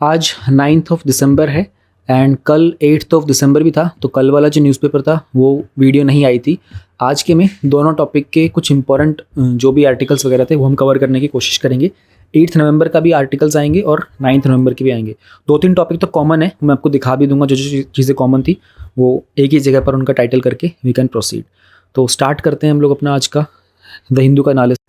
आज 9th of December है and कल 8th ऑफ दिसंबर भी था, तो कल वाला जो न्यूज़पेपर था वो वीडियो नहीं आई थी। आज के में दोनों टॉपिक के कुछ इंपॉर्टेंट जो भी आर्टिकल्स वगैरह थे वो हम कवर करने की कोशिश करेंगे। 8th नवंबर का भी आर्टिकल्स आएंगे और 9th नवंबर के भी आएंगे। 2-3 टॉपिक तो कॉमन है, मैं आपको दिखा भी दूंगा। जो जो चीज़ें कॉमन थी वो एक ही जगह पर उनका टाइटल करके वी कैन प्रोसीड। तो स्टार्ट करते हैं हम लोग अपना आज का द हिंदू का एनालिसिस।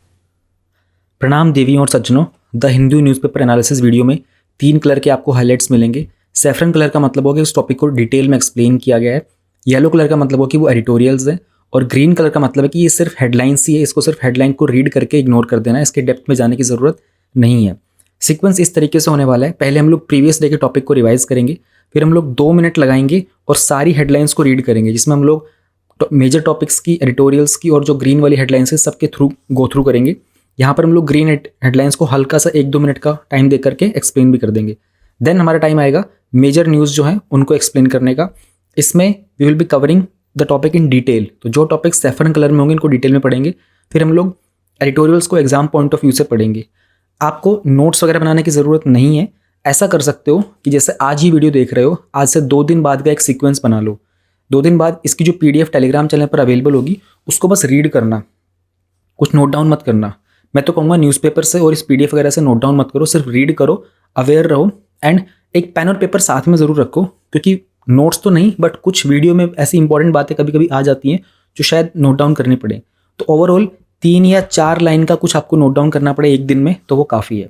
प्रणाम देवियों और सज्जनों, the Hindu newspaper analysis video में 3 कलर के आपको हाइलाइट्स मिलेंगे। सैफरन कलर का मतलब हो कि उस टॉपिक को डिटेल में एक्सप्लेन किया गया है। येलो कलर का मतलब हो कि वो एडिटोरियल्स है। और ग्रीन कलर का मतलब है कि ये सिर्फ हेडलाइंस ही है, इसको सिर्फ हेडलाइन को रीड करके इग्नोर कर देना है, इसके डेप्थ में जाने की ज़रूरत नहीं है। सीक्वेंस इस तरीके से होने वाला है, पहले हम लोग प्रीवियस डे के टॉपिक को रिवाइज करेंगे, फिर हम लोग 2 मिनट लगाएंगे और सारी हेडलाइंस को रीड करेंगे, जिसमें हम लोग मेजर टॉपिक्स की, एडिटोरियल्स की और जो ग्रीन वाली हेडलाइंस है सबके थ्रू गो थ्रू करेंगे। यहाँ पर हम लोग ग्रीन हेडलाइंस को हल्का सा 1-2 मिनट का टाइम दे करके एक्सप्लेन भी कर देंगे। देन हमारा टाइम आएगा मेजर न्यूज़ जो है उनको एक्सप्लेन करने का। इसमें we will be covering the topic in detail. तो जो टॉपिक सैफरन कलर में होंगे इनको डिटेल में पढ़ेंगे, फिर हम लोग एडिटोरियल्स को एग्जाम पॉइंट ऑफ व्यू से पढ़ेंगे। आपको नोट्स वगैरह बनाने की ज़रूरत नहीं है। ऐसा कर सकते हो कि जैसे आज ही वीडियो देख रहे हो, आज से 2 दिन बाद का एक सीक्वेंस बना लो। 2 दिन बाद इसकी जो PDF टेलीग्राम चैनल पर अवेलेबल होगी उसको बस रीड करना, कुछ नोट डाउन मत करना। मैं तो कहूँगा न्यूज़पेपर से और इस PDF वगैरह से नोट डाउन मत करो, सिर्फ रीड करो, अवेयर रहो एंड एक पेन और पेपर साथ में ज़रूर रखो, क्योंकि नोट्स तो नहीं बट कुछ वीडियो में ऐसी इंपॉर्टेंट बातें कभी कभी आ जाती हैं जो शायद नोट डाउन करनी पड़े। तो ओवरऑल 3 या 4 लाइन का कुछ आपको नोट डाउन करना पड़े एक दिन में, तो वो काफ़ी है।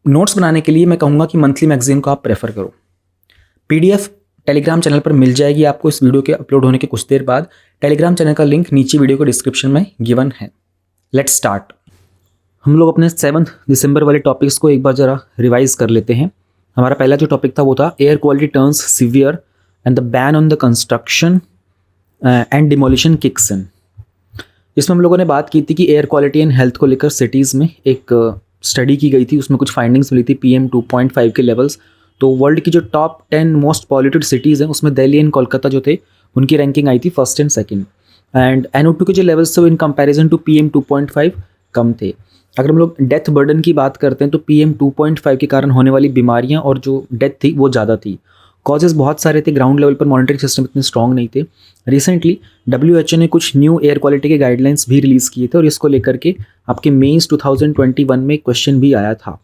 नोट्स बनाने के लिए मैं कहूँगा कि मंथली मैगजीन को आप प्रेफर करो। PDF टेलीग्राम चैनल पर मिल जाएगी आपको इस वीडियो के अपलोड होने के कुछ देर बाद। टेलीग्राम चैनल का लिंक नीचे वीडियो के डिस्क्रिप्शन में गिवन है। Let's start. हम लोग अपने 7 दिसंबर वाले टॉपिक्स को एक बार ज़रा रिवाइज कर लेते हैं। हमारा पहला जो टॉपिक था वो था air quality turns severe and the ban on the construction and demolition kicks in. इसमें हम लोगों ने बात की थी कि एयर क्वालिटी एंड हेल्थ को लेकर सिटीज़ में एक स्टडी की गई थी, उसमें कुछ फाइंडिंग्स मिली थी PM 2.5 के लेवल्स। तो वर्ल्ड की जो टॉप 10 मोस्ट पॉल्यूटेड सिटीज़ हैं उसमें दिल्ली एंड कोलकाता जो थे उनकी रैंकिंग आई थी 1st and 2nd। And NO2 के जो लेवल्स थे वो इन कंपैरिजन टू PM 2.5 कम थे। अगर हम लोग डेथ बर्डन की बात करते हैं तो PM 2.5 के कारण होने वाली बीमारियां और जो डेथ थी वो ज़्यादा थी। कॉजेज़ बहुत सारे थे, ग्राउंड लेवल पर मॉनिटरिंग सिस्टम इतने स्ट्रॉन्ग नहीं थे। रिसेंटली WHO ने कुछ न्यू एयर क्वालिटी के गाइडलाइंस भी रिलीज़ किए थे और इसको लेकर के आपके मेंस 2021 में क्वेश्चन भी आया था।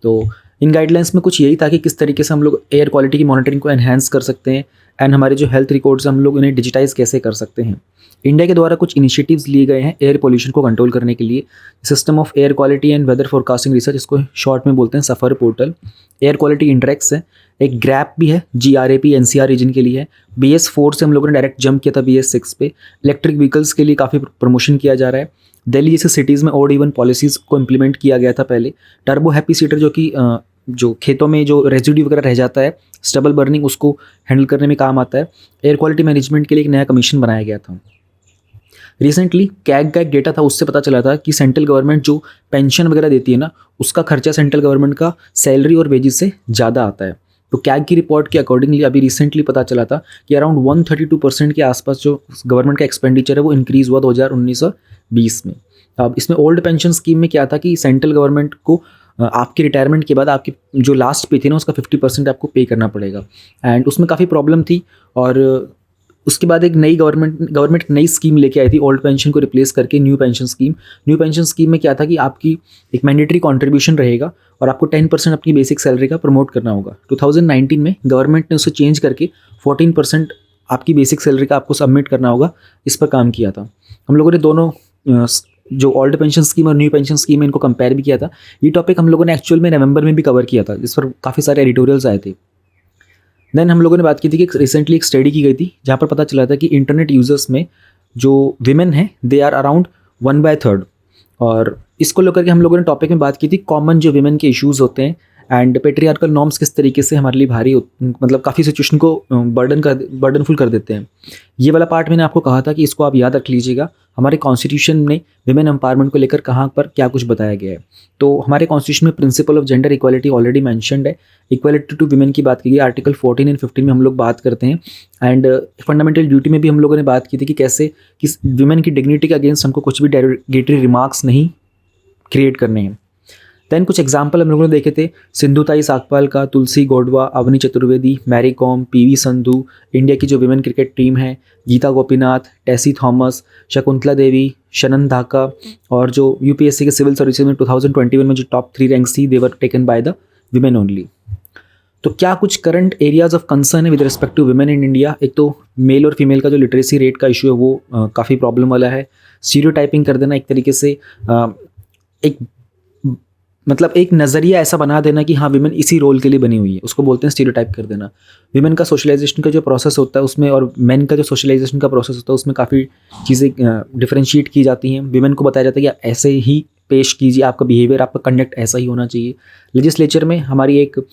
तो इन गाइडलाइंस में कुछ यही था कि किस तरीके से हम लोग एयर क्वालिटी की मॉनिटरिंग को एनहांस कर सकते हैं एंड हमारे जो हेल्थ रिकॉर्ड्स हम लोग उन्हें डिजिटाइज कैसे कर सकते हैं। इंडिया के द्वारा कुछ इनिशिएटिव्स लिए गए हैं एयर पोल्यूशन को कंट्रोल करने के लिए। System of air quality and weather forecasting research, इसको शॉर्ट में बोलते हैं SAFAR portal. Air quality index है, एक ग्रैप भी है, GRAP NCR रीजन के लिए है। BS4 से हम लोगों ने डायरेक्ट जंप किया था BS6 पे। इलेक्ट्रिक व्हीकल्स के लिए काफ़ी प्रमोशन किया जा रहा है। दिल्ली जैसे सिटीज़ में ऑड इवन पॉलिसीज़ को इम्प्लीमेंट किया गया था पहले। टर्बो हैप्पी सीटर जो कि जो खेतों में जो रेजिड्यू वगैरह रह जाता है, स्टबल बर्निंग, उसको हैंडल करने में काम आता है। एयर क्वालिटी मैनेजमेंट के लिए एक नया कमीशन बनाया गया था। रिसेंटली कैग का एक डेटा था, उससे पता चला था कि सेंट्रल गवर्नमेंट जो पेंशन वगैरह देती है ना, उसका खर्चा सेंट्रल गवर्नमेंट का सैलरी और वेजेस से ज़्यादा आता है। तो कैग की रिपोर्ट के अकॉर्डिंगली अभी रिसेंटली पता चला था कि अराउंड 132% के आसपास जो गवर्नमेंट का एक्सपेंडिचर है वो इंक्रीज़ हुआ 2019-20 में। अब इसमें ओल्ड पेंशन स्कीम में क्या था कि सेंट्रल गवर्नमेंट को आपकी रिटायरमेंट के बाद आपकी जो लास्ट पे थी ना उसका 50% आपको पे करना पड़ेगा एंड उसमें काफ़ी प्रॉब्लम थी। और उसके बाद एक नई गवर्नमेंट नई स्कीम लेके आई थी ओल्ड पेंशन को रिप्लेस करके, new pension scheme. New pension scheme में क्या था कि आपकी एक मैंडेटरी कंट्रीब्यूशन रहेगा और आपको 10% अपनी बेसिक सैलरी का प्रमोट करना होगा। 2019 में गवर्नमेंट ने उसे चेंज करके 14% आपकी बेसिक सैलरी का आपको सबमिट करना होगा, इस पर काम किया था। हम लोगों ने दोनों जो ओल्ड पेंशन स्कीम और न्यू पेंशन स्कीम है इनको कंपेयर भी किया था। ये टॉपिक हम लोगों ने एक्चुअल में नवंबर में भी कवर किया था, जिस पर काफ़ी सारे एडिटोरियल्स आए थे। देन हम लोगों ने बात की थी कि रिसेंटली एक स्टडी की गई थी जहाँ पर पता चला था कि इंटरनेट यूजर्स में जो विमेन हैं दे आर अराउंड 1/3। और इसको लेकर के हम लोगों ने टॉपिक में बात की थी कॉमन जो विमेन के इश्यूज़ होते हैं एंड पेट्रियार्कल नॉर्म्स किस तरीके से हमारे लिए भारी मतलब काफ़ी सिचुएशन को बर्डनफुल कर देते हैं। ये वाला पार्ट मैंने आपको कहा था कि इसको आप याद रख लीजिएगा। हमारे कॉन्स्टिट्यूशन में विमेन एम्पावरमेंट को लेकर कहाँ पर क्या कुछ बताया गया है। तो हमारे कॉन्स्टिट्यूशन में principle of gender equality already mentioned है। इक्वालिटी टू विमेन की बात की गई आर्टिकल 14 एंड 15 में हम लोग बात करते हैं। एंड फंडामेंटल ड्यूटी में भी हम लोगों ने बात की थी कि कैसे कि विमेन की डिग्निटी के अगेंस्ट हमको कुछ भी डेरोगेटरी रिमार्क्स नहीं क्रिएट करने हैं। देन कुछ एग्जाम्पल हम लोगों ने देखे थे, सिंधुताई साकपाल का, तुलसी गौडवा, अवनी चतुर्वेदी, मैरी कॉम, पीवी संधू, इंडिया की जो विमेन क्रिकेट टीम है, गीता गोपीनाथ, टेसी थॉमस, शकुंतला देवी, शनन धाका, और जो यूपीएससी के सिविल सर्विसेज में 2021 में जो टॉप 3 रैंक्स थी, they were taken by the women only. तो क्या कुछ करंट एरियाज ऑफ कंसर्न है with respect to women in India? एक तो मेल और फीमेल का जो लिटरेसी रेट का इशू है वो काफ़ी प्रॉब्लम वाला है। स्टीरियोटाइपिंग कर देना एक तरीके से, एक मतलब एक नज़रिया ऐसा बना देना कि हाँ विमेन इसी रोल के लिए बनी हुई है, उसको बोलते हैं स्टीरियोटाइप कर देना। विमेन का सोशलाइजेशन का जो प्रोसेस होता है उसमें और मेन का जो सोशलाइजेशन का प्रोसेस होता है उसमें काफ़ी चीज़ें डिफरेंशिएट की जाती हैं। विमेन को बताया जाता है कि आप ऐसे ही पेश कीजिए, आपका बिहेवियर, आपका कंडक्ट ऐसा ही होना चाहिए। लेजिस्लेचर में हमारी एक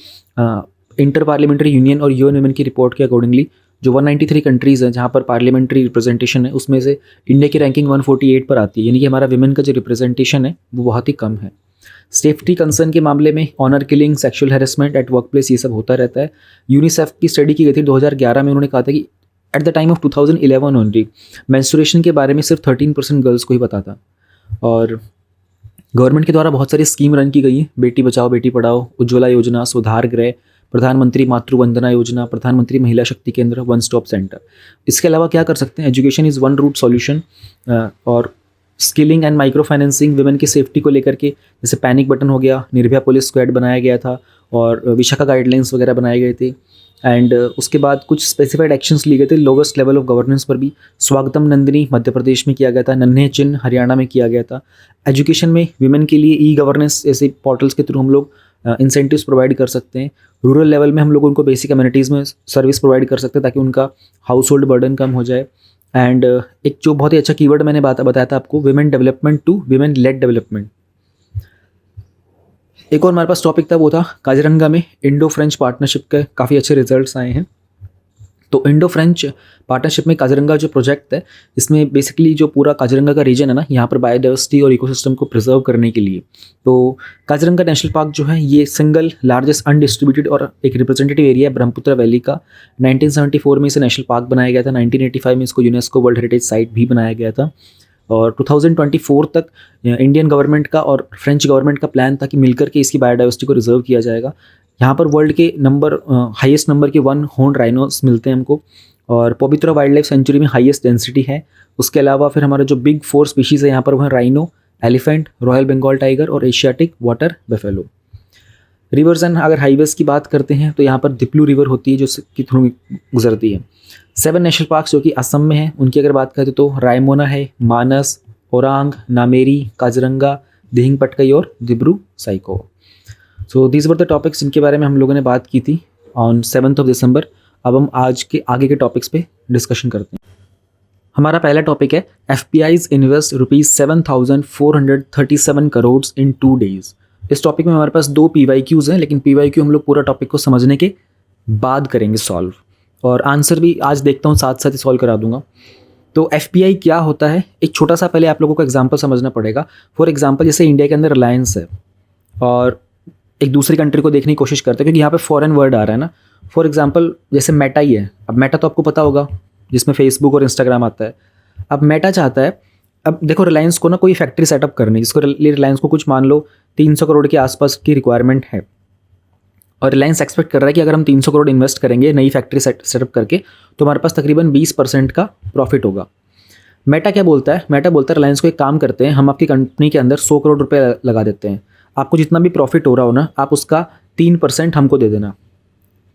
इंटर पार्लियामेंट्री यूनियन और यूएन वुमेन की रिपोर्ट के अकॉर्डिंगली जो 193 कंट्रीज़ हैं जहाँ पर पार्लियामेंट्री रिप्रेजेंटेशन है, उसमें से इंडिया की रैंकिंग 148 पर आती है, यानी कि हमारा विमेन का जो रिप्रेजेंटेशन है वो बहुत ही कम है। सेफ्टी कंसर्न के मामले में honour killing, sexual harassment at work place, ये सब होता रहता है। यूनिसेफ की स्टडी की गई थी 2011 में, उन्होंने कहा था कि at the time of 2011 only menstruation के बारे में सिर्फ 13% गर्ल्स को ही पता था। और गवर्नमेंट के द्वारा बहुत सारी स्कीम रन की गई है, बेटी बचाओ बेटी पढ़ाओ, उज्ज्वला योजना, सुधार गृह, प्रधानमंत्री मातृ वंदना योजना, प्रधानमंत्री महिला शक्ति केंद्र, वन स्टॉप सेंटर। इसके अलावा क्या कर सकते हैं, education is one root solution, और skilling and micro financing, women की सेफ्टी को लेकर के जैसे पैनिक बटन हो गया, निर्भया पुलिस स्क्वाड बनाया गया था, और विशाखा गाइडलाइंस वगैरह बनाए गए थे। एंड उसके बाद कुछ स्पेसिफाइड एक्शंस लिए गए थे लोवेस्ट लेवल ऑफ गवर्नेंस पर भी। स्वागतम नंदिनी मध्य प्रदेश में किया गया था, नन्हे चिन्ह हरियाणा में किया गया था। एजुकेशन में विमेन के लिए ई गवर्नेंस ऐसे पोर्टल्स के थ्रू हम लोग इंसेंटिव्स प्रोवाइड कर सकते हैं। रूरल लेवल में हम लोग उनको बेसिक कम्युनिटीज़ में सर्विस प्रोवाइड कर सकते हैं ताकि उनका हाउस होल्ड बर्डन कम हो जाए। एंड एक जो बहुत ही अच्छा कीवर्ड मैंने बताया था आपको, women development to women led development. एक और हमारे पास टॉपिक था, वो था काजीरंगा में इंडो फ्रेंच पार्टनरशिप के काफ़ी अच्छे रिजल्ट्स आए हैं। तो इंडो फ्रेंच पार्टनरशिप में काजीरंगा जो प्रोजेक्ट है, इसमें बेसिकली जो पूरा काजीरंगा का रीजन है ना, यहाँ पर बायोडाइवर्सिटी और इकोसिस्टम को प्रिजर्व करने के लिए, तो काजीरंगा नेशनल पार्क जो है ये सिंगल लार्जेस्ट अनडिस्ट्रीब्यूटेड और एक रिप्रेजेंटेटिव एरिया है ब्रह्मपुत्र वैली का। 1974 में इसे नेशनल पार्क बनाया गया था, 1985 में इसको यूनेस्को वर्ल्ड हेरिटेज साइट भी बनाया गया था, और 2024 तक इंडियन गवर्नमेंट का और फ्रेंच गवर्नमेंट का प्लान था कि मिलकर के इसकी बायोडाइवर्सिटी को रिजर्व किया जाएगा। यहाँ पर वर्ल्ड के हाईएस्ट नंबर के 1 हॉर्न राइनोस मिलते हैं हमको, और पवित्रा वाइल्ड लाइफ सेंचुरी में हाईएस्ट डेंसिटी है। उसके अलावा फिर हमारा जो बिग 4 स्पीशीज़ है यहाँ पर, वह rhino, elephant, royal Bengal tiger और Asiatic water buffalo. Rivers and अगर हाईवेज की बात करते हैं तो यहाँ पर दिप्लू रिवर होती है जो कि थ्रू गुजरती है। 7 नेशनल पार्क्स जो कि असम में है, उनकी अगर बात करें तो रायमोना है, मानस, ओरांग, नामेरी, काजीरंगा, दिहिंग पटकई और Dibru psycho. So these were the topics जिनके बारे में हम लोगों ने बात की थी ऑन 7 दिसंबर। अब हम आज के आगे के टॉपिक्स पे डिस्कशन करते हैं। हमारा पहला टॉपिक है FPIs इन्वेस्ट ₹7,437 करोड़ इन 2 days। इस टॉपिक में हमारे पास 2 PYQs हैं, लेकिन PYQ हम लोग पूरा टॉपिक को समझने के बाद करेंगे सॉल्व, और आंसर भी आज देखता हूँ साथ साथ ही सॉल्व करा दूंगा। तो FPI क्या होता है, एक छोटा सा पहले आप लोगों को एग्जांपल समझना पड़ेगा। फॉर एग्जांपल जैसे इंडिया के अंदर रिलायंस है और एक दूसरी कंट्री को देखने की कोशिश करते हैं, क्योंकि यहाँ पे फॉरेन वर्ड आ रहा है ना। फॉर एग्जांपल जैसे मेटा ही है, अब मेटा तो आपको पता होगा जिसमें फेसबुक और इंस्टाग्राम आता है। अब मेटा चाहता है, अब देखो रिलायंस को ना कोई फैक्ट्री सेटअप करनी, जिसको लिए रिलायंस को कुछ मान लो 300 करोड़ के आसपास की रिक्वायरमेंट है, और रिलायंस एक्सपेक्ट कर रहा है कि अगर हम 300 करोड़ इन्वेस्ट करेंगे नई फैक्ट्री सेटअप करके तो हमारे पास तकरीबन 20% का प्रॉफिट होगा। मेटा क्या बोलता है, मेटा बोलता है रिलायंस को एक काम करते हैं, हम आपकी कंपनी के अंदर 100 करोड़ रुपए लगा देते हैं, आपको जितना भी प्रॉफिट हो रहा हो ना आप उसका 3% हमको दे देना,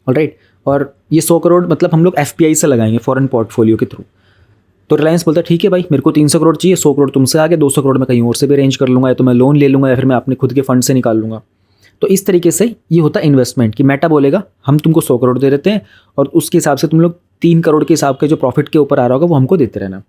ऑलराइट। और ये 100 करोड़ मतलब हम लोग FPI से लगाएंगे, फॉरेन पोर्टफोलियो के थ्रू। तो रिलायंस बोलता है ठीक है भाई, मेरे को 300 करोड़ चाहिए, 100 करोड़ तुमसे आगे, 200 करोड़ मैं कहीं और से भी अरेंज कर लूँगा, या तो मैं लोन ले लूँगा या फिर मैं अपने खुद के फंड से निकाल लूँगा। तो इस तरीके से ये होता है इन्वेस्टमेंट, कि मेटा बोलेगा हम तुमको 100 करोड़ दे देते हैं और उसके हिसाब से तुम लोग 3 करोड़ के हिसाब के जो प्रॉफिट के ऊपर आ रहा होगा वो हमको देते रहना।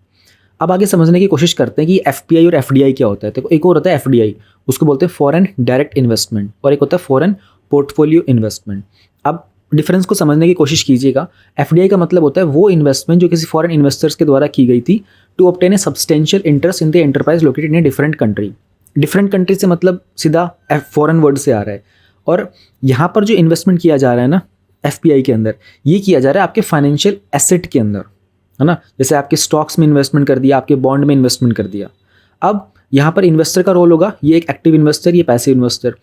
अब आगे समझने की कोशिश करते हैं कि FPI और FDI क्या होता है। तो एक और होता है FDI, उसको बोलते हैं फॉरेन डायरेक्ट इन्वेस्टमेंट, और एक होता है फॉरेन पोर्टफोलियो इन्वेस्टमेंट। अब डिफरेंस को समझने की कोशिश कीजिएगा। FDI का मतलब होता है वो इन्वेस्टमेंट जो किसी फॉरेन इन्वेस्टर्स के द्वारा की गई थी to obtain a substantial interest in the enterprise located in a different country. Different country से मतलब सीधा फॉरेन वर्ड से आ रहा है, और यहाँ पर जो इन्वेस्टमेंट किया जा रहा है ना FPI के अंदर, ये किया जा रहा है आपके फाइनेंशियल एसेट के अंदर, है ना। जैसे आपके स्टॉक्स में इन्वेस्टमेंट कर दिया, आपके बॉन्ड में इन्वेस्टमेंट कर दिया। अब यहाँ पर इन्वेस्टर का रोल होगा, ये एक एक्टिव इन्वेस्टर, ये पैसिव इन्वेस्टर।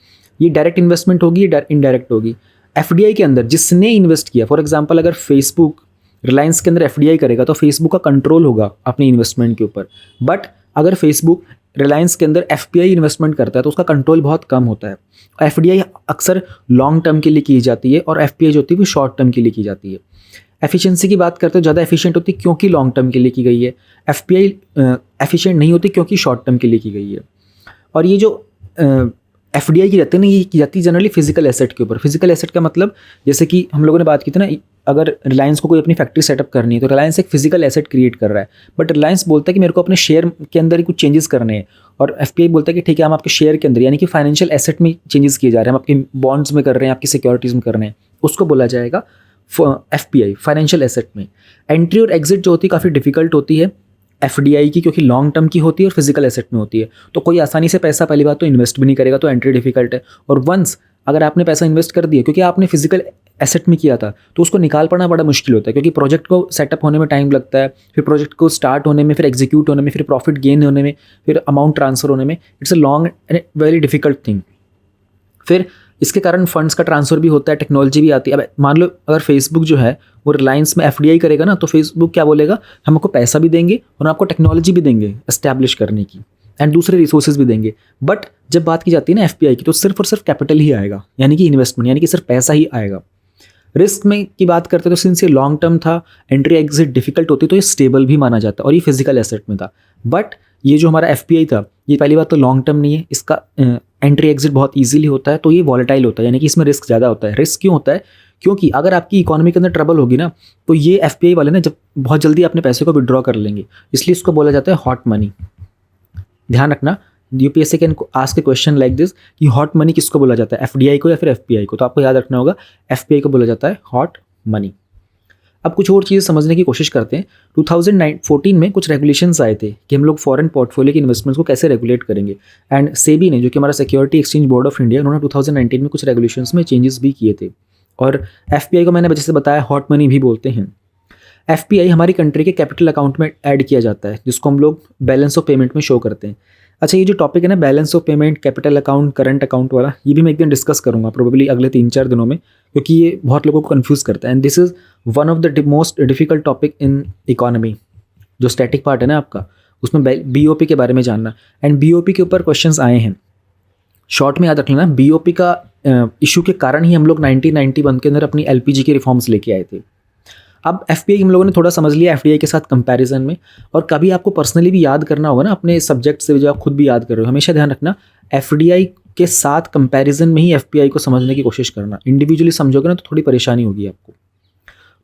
ये डायरेक्ट इन्वेस्टमेंट होगी, ये इनडायरेक्ट होगी। एफडीआई के अंदर जिसने इन्वेस्ट किया, फॉर एग्जांपल अगर फेसबुक रिलायंस के अंदर एफडीआई करेगा तो फेसबुक का कंट्रोल होगा अपनी इन्वेस्टमेंट के ऊपर। बट अगर फेसबुक रिलायंस के अंदर एफपीआई इन्वेस्टमेंट करता है तो उसका कंट्रोल बहुत कम होता है। एफडीआई अक्सर लॉन्ग टर्म के लिए की जाती है और एफपीआई जो होती है वो शॉर्ट टर्म के लिए की जाती है। एफिशिएंसी की बात करते हो, ज़्यादा एफिशिएंट होती है क्योंकि लॉन्ग टर्म के लिए की गई है। एफपीआई एफिशिएंट नहीं होती क्योंकि शॉर्ट टर्म के लिए की गई है। और ये जो एफडीआई की जाती है ना, ये की जाती है जनरली फिजिकल एसेट के ऊपर। फिजिकल एसेट का मतलब जैसे कि हम लोगों ने बात की थी ना, अगर रिलायंस को कोई अपनी फैक्ट्री सेटअप करनी है तो रिलायंस एक फिजिकल एसेट क्रिएट कर रहा है, बट रिलायंस बोलता है कि मेरे को अपने शेयर के अंदर ही कुछ चेंजेस करने हैं, और एफपीआई बोलता है कि ठीक है हम आपके शेयर के अंदर यानी कि फाइनेंशियल एसेट में चेंजेस किए जा रहे हैं, हम आपके बॉन्ड्स में कर रहे हैं, आपकी सिक्योरिटीज़ में कर रहे हैं, उसको बोला जाएगा एफपीआई, फाइनेंशियल एसेट में। एंट्री और एग्जिट जो होती है काफ़ी डिफिकल्ट होती है एफडीआई की, क्योंकि लॉन्ग टर्म की होती है और फिजिकल एसेट में होती है, तो कोई आसानी से पैसा पहली बात तो इन्वेस्ट भी नहीं करेगा, तो एंट्री डिफिकल्ट है। और वंस अगर आपने पैसा इन्वेस्ट कर दिया क्योंकि आपने फिजिकल एसेट में किया था तो उसको निकाल पाना बड़ा मुश्किल होता है, क्योंकि प्रोजेक्ट को सेटअप होने में टाइम लगता है, फिर प्रोजेक्ट को स्टार्ट होने में, फिर एग्जीक्यूट होने में, फिर प्रॉफिट गेन होने में, फिर अमाउंट ट्रांसफर होने में। It's a long and very difficult thing. फिर इसके कारण फंड्स का ट्रांसफर भी होता है, टेक्नोलॉजी भी आती है। अब मान लो अगर फेसबुक जो है वो रिलायंस में एफडीआई करेगा ना, तो फेसबुक क्या बोलेगा, हम आपको पैसा भी देंगे और आपको टेक्नोलॉजी भी देंगे एस्टैब्लिश करने की, एंड दूसरे रिसोर्सेज भी देंगे। बट जब बात की जाती है ना एफपीआई की, तो सिर्फ और सिर्फ कैपिटल ही आएगा, यानी कि इन्वेस्टमेंट, यानी कि सिर्फ पैसा ही आएगा। रिस्क में की बात करते तो सिंस ये लॉन्ग टर्म था, एंट्री एग्जिट डिफिकल्ट होती, तो ये स्टेबल भी माना जाता और ये फिजिकल एसेट में था। बट ये जो हमारा एफपीआई था, ये पहली बात तो लॉन्ग टर्म नहीं है, इसका एंट्री एग्जिट बहुत ईजिली होता है, तो ये वॉलेटाइल होता है, यानी कि इसमें रिस्क ज़्यादा होता है। रिस्क क्यों होता है, क्योंकि अगर आपकी इकोनॉमी के अंदर ट्रबल होगी ना, तो ये एफपीआई वाले ना जब बहुत जल्दी अपने पैसे को विड्रॉ कर लेंगे, इसलिए इसको बोला जाता है हॉट मनी। ध्यान रखना, UPSC can ask A question like this कि हॉट मनी किसको बोला जाता है, एफडीआई को या फिर एफपीआई को, तो आपको याद रखना होगा एफपीआई को बोला जाता है हॉट मनी। अब कुछ और चीज़ें समझने की कोशिश करते हैं। 2014 में कुछ रेगुलेशंस आए थे कि हम लोग फॉरेन पोर्टफोलियो की इन्वेस्टमेंट्स को कैसे रेगुलेट करेंगे, एंड सेबी ने, जो कि हमारा security exchange board of India, उन्होंने 2019 में कुछ रेगुलेशंस में चेंजेस भी किए थे। और एफपीआई को मैंने वजह से बताया हॉट मनी भी बोलते हैं। एफपीआई हमारी कंट्री के कैपिटल अकाउंट में ऐड किया जाता है, जिसको हम लोग बैलेंस ऑफ पेमेंट में शो करते हैं। अच्छा, ये जो टॉपिक है ना balance of payment, capital account, current account वाला, ये भी मैं एक दिन डिस्कस करूंगा प्रोबेबली अगले 3-4 दिनों में, क्योंकि ये बहुत लोगों को कंफ्यूज करता है, and this is one of the most difficult topic in economy. जो स्टैटिक पार्ट है ना आपका, उसमें बीओपी के बारे में जानना, एंड बीओपी के ऊपर क्वेश्चंस आए हैं। शॉर्ट में याद रख लेना, बीओपी का इशू के कारण ही हम लोग 1991 के अंदर अपनी एलपीजी के रिफॉर्म्स लेके आए थे। अब एफपीआई हम लोगों ने थोड़ा समझ लिया एफडीआई के साथ कंपैरिजन में, और कभी आपको पर्सनली भी याद करना होगा ना अपने सब्जेक्ट से, जो आप खुद भी याद कर रहे हो, हमेशा ध्यान रखना एफडीआई के साथ कंपैरिजन में ही एफपीआई को समझने की कोशिश करना। इंडिविजुअली समझोगे ना तो थोड़ी परेशानी होगी आपको।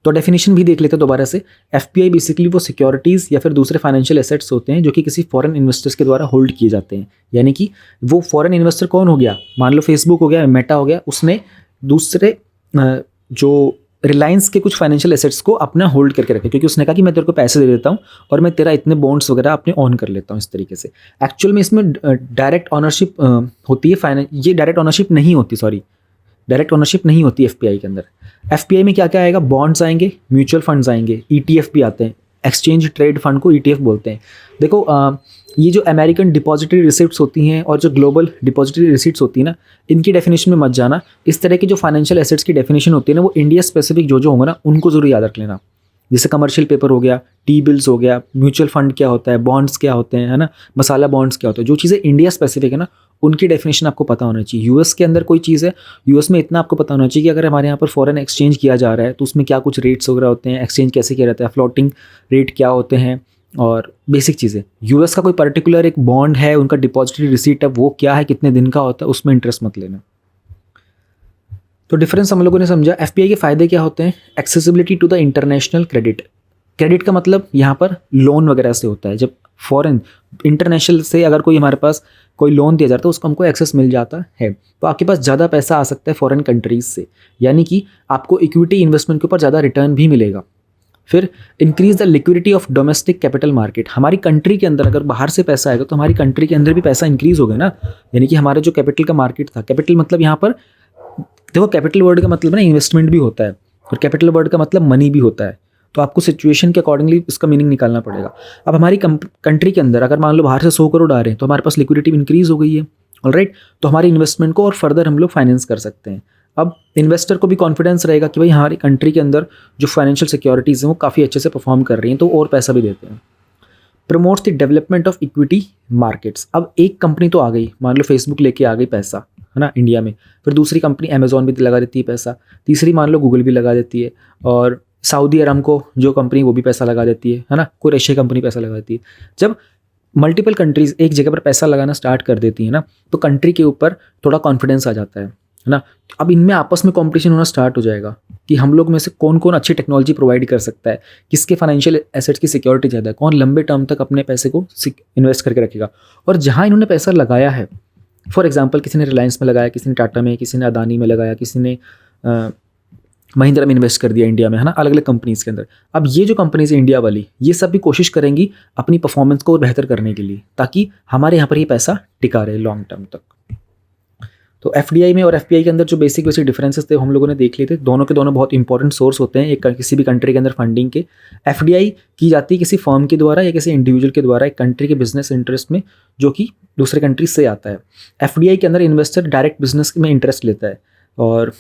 तो डेफिनेशन भी देख लेते हैं दोबारा से। एफपीआई बेसिकली वो सिक्योरिटीज़ या फिर दूसरे फाइनेंशियल एसेट्स होते हैं जो कि किसी फॉरेन इन्वेस्टर्स के द्वारा होल्ड किए जाते हैं। यानी कि वो फॉरेन इन्वेस्टर कौन हो गया, मान लो फेसबुक हो गया, मेटा हो गया, उसने दूसरे जो रिलायंस के कुछ फाइनेंशियल एसेट्स को अपना होल्ड करके रखे, क्योंकि उसने कहा कि मैं तेरे को पैसे दे देता हूँ और मैं तेरा इतने बॉन्ड्स वगैरह अपने ऑन कर लेता हूँ इस तरीके से। एक्चुअल में इसमें डायरेक्ट ऑनरशिप होती है, ये डायरेक्ट ऑनरशिप नहीं होती, डायरेक्ट ऑनरशिप नहीं होती एफपीआई के अंदर। एफपीआई में क्या क्या आएगा, बॉन्ड्स आएंगे, म्यूचुअल फंड्स आएंगे, ईटीएफ भी आते हैं, एक्सचेंज ट्रेड फंड को ईटीएफ बोलते हैं। देखो ये जो अमेरिकन डिपॉजिटरी रिसिप्ट्स होती हैं और जो ग्लोबल डिपॉजिटरी रिसिप्ट्स होती है ना, इनकी डेफिनेशन में मत जाना। इस तरह की जो फाइनेंशियल एसेट्स की डेफिनेशन होती है ना, वो इंडिया स्पेसिफिक जो होंगे ना, उनको जरूर याद रख लेना। जैसे कमर्शियल पेपर हो गया, टी बिल्स हो गया, म्यूचुअल फंड क्या होता है, बॉन्ड्स क्या होते हैं, है ना, मसाला बॉन्ड्स क्या होते हैं, जो चीज़ें इंडिया स्पेसिफिक है ना, उनकी डेफिनेशन आपको पता होना चाहिए। यूएस के अंदर कोई चीज़ है, यूएस में इतना आपको पता होना चाहिए कि अगर हमारे यहाँ पर फॉरेन एक्सचेंज किया जा रहा है तो उसमें क्या कुछ रेट्स वगैरह होते हैं, एक्सचेंज कैसे किया जाता है, फ्लोटिंग रेट क्या होते हैं, और बेसिक चीज़ें। यूएस का कोई पर्टिकुलर एक बॉन्ड है, उनका डिपॉजिटरी रिसीट है, वो क्या है, कितने दिन का होता है, उसमें इंटरेस्ट मत लेना। तो डिफरेंस हम लोगों ने समझा। एफपीआई के फ़ायदे क्या होते हैं, accessibility to the international credit. Credit का मतलब यहाँ पर लोन वगैरह से होता है। जब फॉरेन इंटरनेशनल से अगर कोई हमारे पास कोई लोन दिया जाता है, उसको हमको एक्सेस मिल जाता है, तो आपके पास ज़्यादा पैसा आ सकता है फॉरेन कंट्रीज़ से, यानी कि आपको इक्विटी इन्वेस्टमेंट के ऊपर ज़्यादा रिटर्न भी मिलेगा। फिर increase the liquidity of domestic capital market. हमारी कंट्री के अंदर अगर बाहर से पैसा आएगा तो हमारी कंट्री के अंदर भी पैसा इंक्रीज होगा ना, यानी कि हमारा जो कैपिटल का मार्केट था, कैपिटल मतलब यहाँ पर देखो, कैपिटल वर्ड का मतलब ना इन्वेस्टमेंट भी होता है और कैपिटल वर्ड का मतलब मनी भी होता है, तो आपको सिचुएशन के अकॉर्डिंगली इसका मीनिंग निकालना पड़ेगा। अब हमारी कंट्री के अंदर अगर मान लो बाहर से 100 करोड़ आ रहे हैं तो हमारे पास लिक्विडिटी इंक्रीज हो गई है, ऑलराइट, तो हमारी इन्वेस्टमेंट को और फर्दर हम लोग फाइनेंस कर सकते हैं। अब इन्वेस्टर को भी कॉन्फिडेंस रहेगा कि भाई हमारी कंट्री के अंदर जो फाइनेंशियल सिक्योरिटीज़ हैं वो काफ़ी अच्छे से परफॉर्म कर रही हैं, तो और पैसा भी देते हैं। Promotes the development of equity markets. अब एक कंपनी तो आ गई, मान लो फेसबुक लेके आ गई पैसा, है ना, इंडिया में, फिर दूसरी कंपनी अमेजोन भी लगा देती है पैसा, तीसरी मान लो गूगल भी लगा देती है, और सऊदी अरामको जो कंपनी वो भी पैसा लगा देती है ना, कोई रशिया कंपनी पैसा लगा देती है। जब मल्टीपल कंट्रीज एक जगह पर पैसा लगाना स्टार्ट कर देती है ना, तो कंट्री के ऊपर थोड़ा कॉन्फिडेंस आ जाता है ना। अब इनमें आपस में कंपटीशन होना स्टार्ट हो जाएगा कि हम लोग में से कौन कौन अच्छी टेक्नोलॉजी प्रोवाइड कर सकता है, किसके फाइनेंशियल एसेट्स की सिक्योरिटी ज़्यादा है, कौन लंबे टर्म तक अपने पैसे को इन्वेस्ट करके रखेगा। और जहाँ इन्होंने पैसा लगाया है, फॉर एग्जाम्पल किसी ने रिलायंस में लगाया, किसी ने टाटा में, किसी ने अदानी में लगाया, किसी ने महिंद्रा में इन्वेस्ट कर दिया इंडिया में, है ना, अलग अलग कंपनीज़ के अंदर। अब ये जो कंपनीज है इंडिया वाली, ये सब भी कोशिश करेंगी अपनी परफॉर्मेंस को बेहतर करने के लिए, ताकि हमारे यहाँ पर ये पैसा टिका रहे लॉन्ग टर्म तक। तो एफडीआई में और एफपीआई के अंदर जो बेसिक डिफरेंसेस थे हम लोगों ने देख लिए थे। दोनों के दोनों बहुत इंपॉर्टेंट सोर्स होते हैं एक किसी भी कंट्री के अंदर फंडिंग के। एफडीआई की जाती है किसी फर्म के द्वारा या किसी इंडिविजुअल के द्वारा एक कंट्री के बिजनेस इंटरेस्ट में, जो कि दूसरे कंट्री से आता है। एफडीआई के अंदर इन्वेस्टर डायरेक्ट बिजनेस में इंटरेस्ट लेता है। और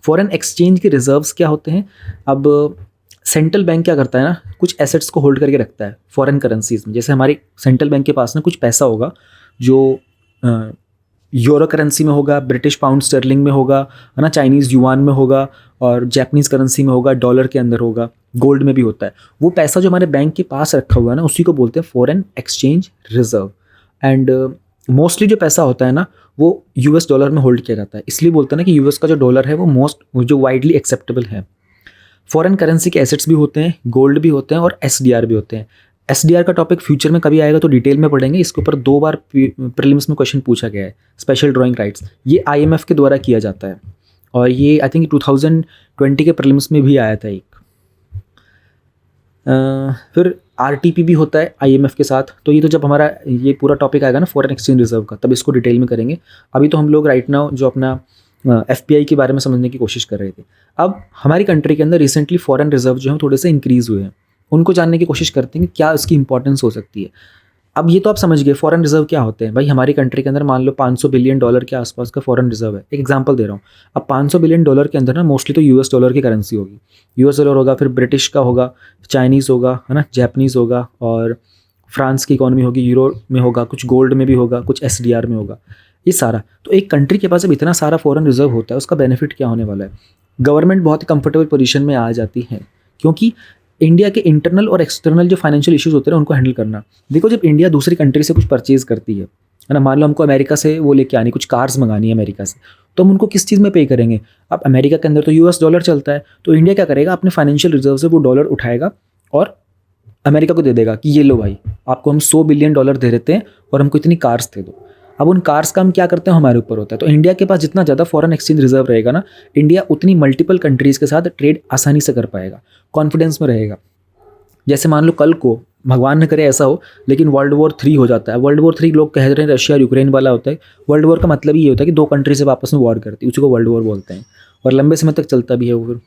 फॉरेन एक्सचेंज के रिजर्व्स क्या होते हैं, अब सेंट्रल बैंक क्या करता है ना, कुछ एसेट्स को होल्ड करके रखता है फॉरेन करेंसीज में। जैसे हमारे सेंट्रल बैंक के पास ना कुछ पैसा होगा जो यूरो करेंसी में होगा, ब्रिटिश पाउंड स्टर्लिंग में होगा, है ना, चाइनीज़ युआन में होगा, और जापानीज़ करेंसी में होगा, डॉलर के अंदर होगा, गोल्ड में भी होता है। वो पैसा जो हमारे बैंक के पास रखा हुआ है ना, उसी को बोलते हैं foreign exchange reserve. And mostly जो पैसा होता है ना, वो यूएस डॉलर में होल्ड किया जाता है। इसलिए बोलते हैं ना कि यूएस का जो डॉलर है वो जो वाइडली एक्सेप्टेबल है। फॉरेन करेंसी के एसेट्स भी होते हैं, गोल्ड भी होते हैं, और एसडीआर भी होते हैं। एसडीआर का टॉपिक फ्यूचर में कभी आएगा तो डिटेल में पढ़ेंगे। इसके ऊपर 2 बार प्रीलिम्स में क्वेश्चन पूछा गया है। स्पेशल ड्राइंग राइट्स ये आईएमएफ के द्वारा किया जाता है, और ये आई थिंक 2020 के प्रीलिम्स में भी आया था एक। फिर आरटीपी भी होता है आईएमएफ के साथ। तो ये तो जब हमारा ये पूरा टॉपिक आएगा ना फॉरेन एक्सचेंज रिजर्व का, तब इसको डिटेल में करेंगे। अभी तो हम लोग राइट नाउ जो अपना एफपीआई के बारे में समझने की कोशिश कर रहे थे। अब हमारी कंट्री के अंदर रिसेंटली फॉरेन रिजर्व जो है थोड़े से इंक्रीज़ हुए हैं, उनको जानने की कोशिश करते हैं कि क्या इसकी इंपॉर्टेंस हो सकती है। अब ये तो आप समझ गए फॉरेन रिजर्व क्या होते हैं। भाई हमारी कंट्री के अंदर मान लो $500 बिलियन के आसपास का फॉरेन रिजर्व है। एक एग्जांपल दे रहा हूँ। अब $500 बिलियन के अंदर ना मोस्टली तो यूएस डॉलर की करेंसी होगी। यूएस डॉलर होगा, फिर ब्रिटिश का होगा, चाइनीज़ होगा, है ना, जापानीज़ होगा, और फ्रांस की इकॉनमी होगी, यूरो में होगा, कुछ गोल्ड में भी होगा, कुछ एसडीआर में होगा, ये सारा। तो एक कंट्री के पास जब इतना सारा फॉरेन रिजर्व होता है, उसका बेनिफिट क्या होने वाला है। गवर्नमेंट बहुत ही कंफर्टेबल पोजीशन में आ जाती है, क्योंकि इंडिया के इंटरनल और एक्सटर्नल जो फाइनेंशियल इश्यूज होते हैं उनको हैंडल करना। देखो जब इंडिया दूसरी कंट्री से कुछ परचेज करती है ना, मान लो हमको अमेरिका से वो लेके आनी, कुछ कार्स मंगानी है अमेरिका से, तो हम उनको किस चीज़ में पे करेंगे। अब अमेरिका के अंदर तो यूएस डॉलर चलता है, तो इंडिया क्या करेगा, अपने फाइनेंशियल रिजर्व से वो डॉलर उठाएगा और अमेरिका को दे देगा कि ये लो भाई, आपको हम $100 बिलियन दे देते हैं और हमको इतनी कार्स दे दो। अब उन कार्स का हम क्या करते हैं, हमारे ऊपर होता है। तो इंडिया के पास जितना ज़्यादा फॉरेन एक्सचेंज रिजर्व रहेगा ना, इंडिया उतनी मल्टीपल कंट्रीज़ के साथ ट्रेड आसानी से कर पाएगा, कॉन्फिडेंस में रहेगा। जैसे मान लो कल को भगवान न करे ऐसा हो, लेकिन वर्ल्ड वॉर 3 हो जाता है। वर्ल्ड वॉर 3 लोग कह रहे हैं रशिया और यूक्रेन वाला होता है। वर्ल्ड वॉर का मतलब ये होता है कि 2 कंट्री से आपस में वॉर करती है, उसी को वर्ल्ड वॉर बोलते हैं, और लंबे समय तक चलता भी है वो। फिर